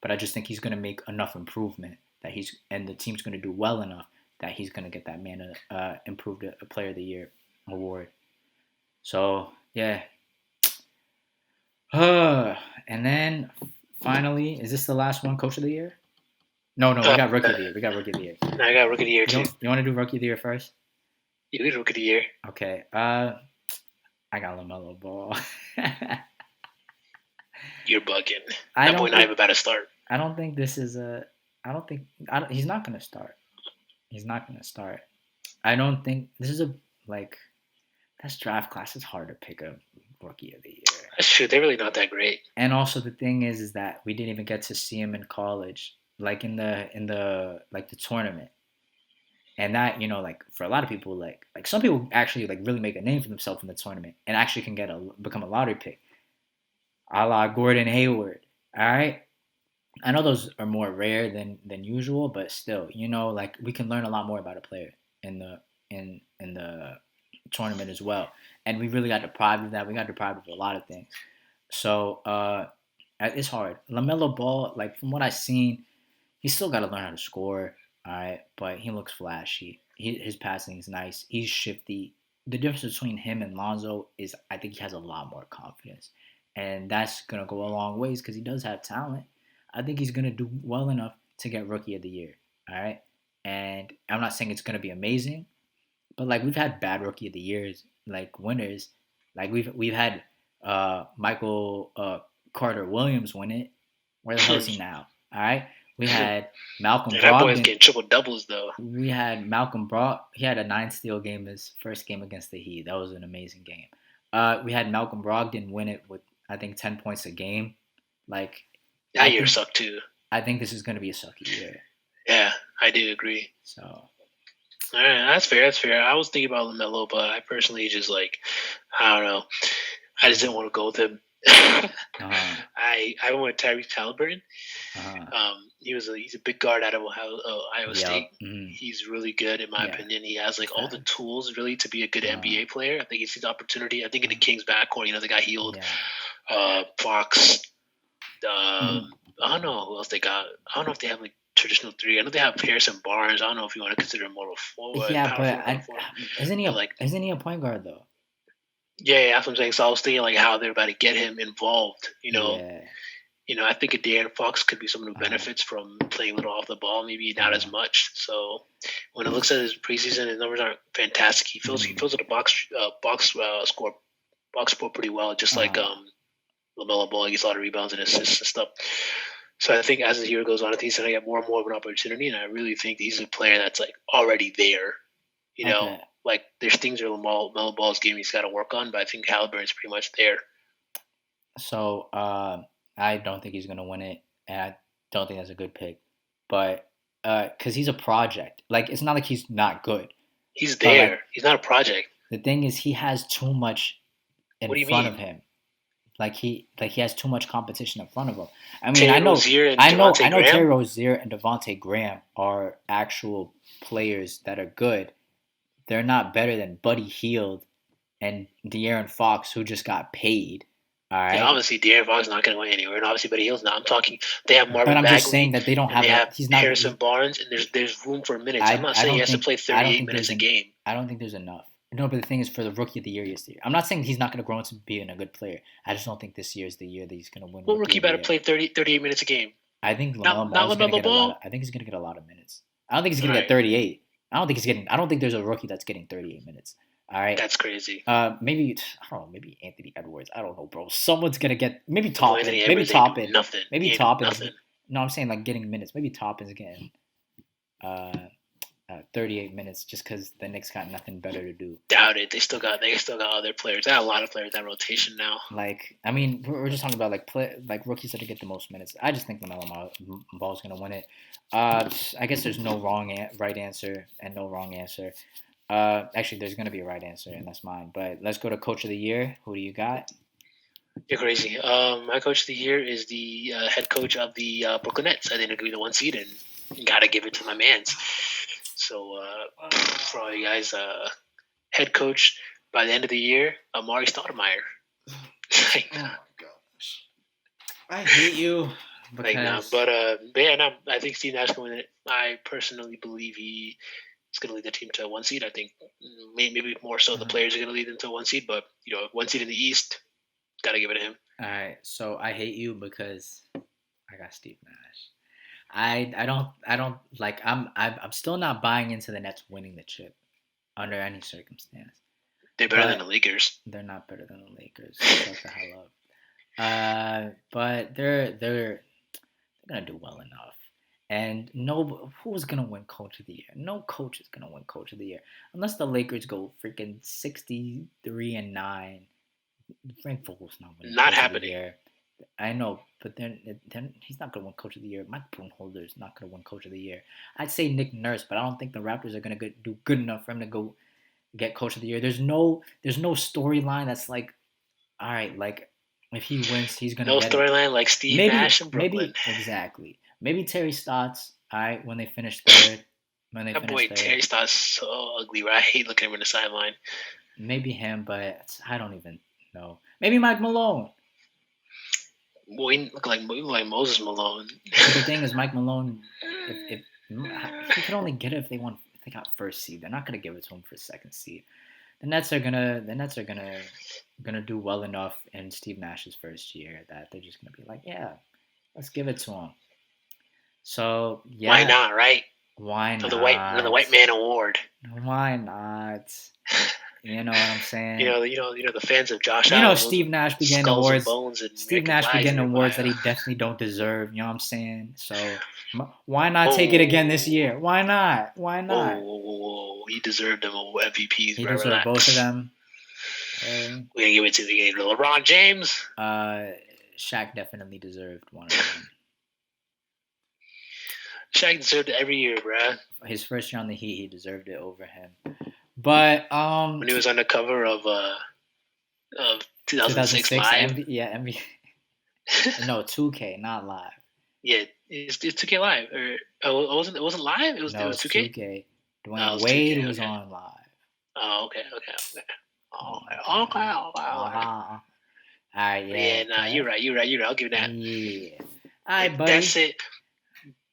but I just think he's going to make enough improvement that the team's going to do well enough that he's going to get that improved player of the year award. So yeah. And then finally, is this the last one, Coach of the Year? No, we got Rookie of the Year.
No, I got Rookie of the Year too.
You want to do Rookie of the Year first?
You did Rookie of the Year.
Okay. I got LaMelo Ball.
You're bugging. That boy not even about to start.
I don't think this is he's not going to start. I don't think this is this draft class is hard to pick a Rookie of the Year.
That's true. They're really not that great.
And also the thing is that we didn't even get to see him in college, like in the tournament. And that, like for a lot of people, like some people actually like really make a name for themselves in the tournament and actually can become a lottery pick, a la Gordon Hayward. All right, I know those are more rare than usual, but still, like we can learn a lot more about a player in the tournament as well. And we really got deprived of that. We got deprived of a lot of things. So it's hard. LaMelo Ball, like from what I've seen, he's still got to learn how to score. All right, but he looks flashy. His passing is nice. He's shifty. The difference between him and Lonzo is I think he has a lot more confidence. And that's going to go a long ways because he does have talent. I think he's going to do well enough to get Rookie of the Year. All right? And I'm not saying it's going to be amazing, but like we've had bad Rookie of the Years, like winners. Like we've had Michael Carter Williams win it. Where the hell is he now? All right? We had Malcolm Brogdon.
That boy's getting triple doubles though.
We had Malcolm Brogdon. He had a 9-steal game his first game against the Heat. That was an amazing game. We had Malcolm Brogdon win it with I think 10 points a game. Like
that year sucked too.
I think this is going to be a sucky year.
Yeah, I do agree.
So,
all right, that's fair. I was thinking about LaMelo, but I personally just I don't know. I just didn't want to go with him. I went with Tyrese Halliburton. He's a big guard out of Iowa State. Mm-hmm. He's really good in my opinion. He has all the tools really to be a good NBA player. I think he sees opportunity. I think in the Kings backcourt, they got healed. Fox. I don't know who else they got. I don't know if they have traditional three. I know they have Harrison Barnes. I don't know if you want to consider him more of a forward.
Yeah, but isn't he a point guard though?
Yeah, that's what I'm saying. So I was thinking how they're about to get him involved. I think a De'Aaron Fox could be someone who benefits from playing a little off the ball, maybe not as much. So when it looks at his preseason, his numbers aren't fantastic. He fills at the box score pretty well, just like LaMelo Ball. He gets a lot of rebounds and assists and stuff. So I think as the year goes on, I think he's going to get more and more of an opportunity, and I really think he's a player that's already there. There's things that LaMelo Ball's game he's got to work on, but I think Halliburton's pretty much there.
So I don't think he's going to win it, and I don't think that's a good pick. But because he's a project. It's not like he's not good.
He's
Like
there. He's not a project.
the thing is, he has too much in
What do you
front of
mean?
him. Like he has too much competition in front of him. I mean,
Terry Rozier and
I
Devontae
know Terry
Graham.
Rozier and Devontae Graham are actual players that are good. They're not better than Buddy Hield and De'Aaron Fox, who just got paid. All
Yeah,
right,
obviously De'Aaron Fox is not going to go anywhere, and obviously Buddy Hield's not. I'm talking. They have
but
Marvin
I'm just saying
Bagley
that they don't
and
have
they
that.
have
He's not.
Harrison Barnes, and there's room for minutes. I'm not
I
saying he
don't
has to
think.
play
I don't
38
think
minutes
there's
a
an.
game.
I don't think there's enough. No, but the thing is, for the rookie of the year yesterday, I'm not saying he's not going to grow into being a good player. I just don't think this year is the year that he's going to win
What
rookie
rookie
of the
better
year.
play 38 minutes a game?
I think
Not
Lamelo
not
Ball is going to
LaMelo
get a lot of.
Ball.
I think he's going to get a lot of minutes. I don't think he's
All
going to get
right,
38. I don't think he's getting. I don't think there's a rookie that's getting 38 minutes. All right.
that's crazy.
Maybe I don't know. Maybe Anthony Edwards. I don't know, bro. Someone's gonna get. Maybe
Well,
Toppin.
Anthony
Maybe
Edwards ain't doing
Toppin.
nothing.
Maybe
He ain't doing
Toppin's.
nothing.
No, I'm saying like getting minutes. Maybe Toppin's getting uh, 38 minutes just because the Knicks got nothing better to do.
Doubt it. They still got other players. They have a lot of players in that rotation now.
Like, I mean, we're just talking about like rookies that get the most minutes. I just think LaMelo Ball's gonna win it. I guess there's no right answer and no wrong answer. Actually, there's gonna be a right answer, and that's mine. But let's go to Coach of the Year. Who do you got?
You're crazy. My coach of the year is the head coach of the Brooklyn Nets. I think it'll be the 1 seed, and gotta give it to my man's. So for all you guys, head coach by the end of the year, Amari Stoudemire.
Oh my gosh, I hate you. Because...
But yeah, no, I think Steve Nash going to win it. I personally believe he is going to lead the team to a 1 seed. I think maybe more so the players are going to lead them to a 1 seed, but 1 seed in the East, got to give it to him.
All right, so I hate you because I got Steve Nash. I don't like. I'm still not buying into the Nets winning the chip under any circumstance.
They're better than the Lakers.
They're not better than the Lakers. Shut the hell up. But they're gonna do well enough. And who's gonna win Coach of the Year? No coach is gonna win Coach of the Year unless the Lakers go freaking 63-9. Frank Vogel's not winning.
Not
Coach
happening.
Of the Year. I know, but then he's not gonna win Coach of the Year. Mike Brownholder is not gonna win Coach of the Year. I'd say Nick Nurse, but I don't think the Raptors are gonna do good enough for him to go get Coach of the Year. There's no storyline that's like, all right, like if he wins, he's gonna get
storyline like Steve Nash in Brooklyn.
Exactly. Maybe Terry Stotts. All right, when they finish third.
Terry Stotts so ugly. Right? I hate looking at him in the sideline.
Maybe him, but I don't even know. Maybe Mike Malone.
Well, he look like Moses Malone.
But the thing is, Mike Malone, if he could only get it if they got first seed. They're not gonna give it to him for second seed. The Nets are gonna do well enough in Steve Nash's first year that they're just gonna be like, yeah, let's give it to him. So yeah,
why not, right?
Why not?
The white man award.
Why not? You know what I'm saying?
You know the fans of Josh Allen.
Steve Nash be getting awards. Steve Nash be getting awards that he definitely don't deserve. You know what I'm saying? So why not take it again this year? Why not? Why not?
Whoa. He deserved them MVPs.
He deserved both of them.
We're gonna give it to LeBron James.
Shaq definitely deserved one of them.
Shaq deserved it every year, bruh.
His first year on the Heat, he deserved it over him. But
when he was on the cover of 2006 Live,
NBA. No, 2K, not Live.
Yeah, it's 2K Live, or it wasn't Live. It was 2K.
2K. Dwayne Wade was on Live.
Oh, okay. All right, yeah. Nah, you're right. I'll give you that.
Yeah. All right, buddy.
That's it.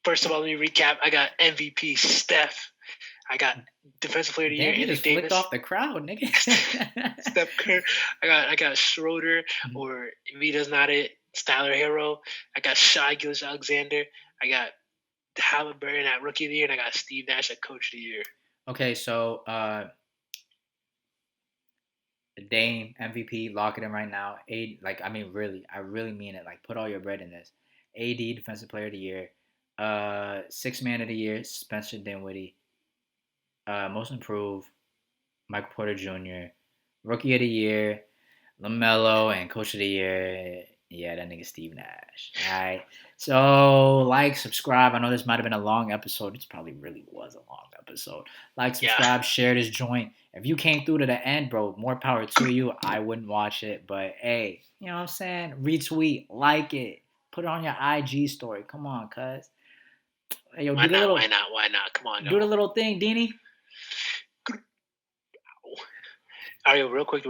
First of all, let me recap. I got MVP Steph. I got Defensive Player of the Year.
You just flicked off the crowd, nigga.
Steph Curry. I got Schroeder, or if he does not it, Tyler Hero. I got Shai Gilgeous-Alexander. I got Halliburton at Rookie of the Year, and I got Steve Nash at Coach of the Year.
Okay, so Dame MVP, lock it in right now. I really mean it. Like, put all your bread in this. AD Defensive Player of the Year. Sixth Man of the Year, Spencer Dinwiddie. Most Improved, Michael Porter Jr. Rookie of the Year, LaMelo, and Coach of the Year, Yeah, that nigga Steve Nash. All right. So, like, subscribe. I know this might have been a long episode. This probably really was a long episode. Like,
Yeah.
subscribe, share this joint. If you came through to the end, bro, more power to you. I wouldn't watch it, but hey, you know what I'm saying? Retweet, like it, put it on your IG story. Come on, cuz. Hey, yo,
Why not? Why not? Why not? Come on,
do the
y'all.
little thing, Deanie.
All right, real quick.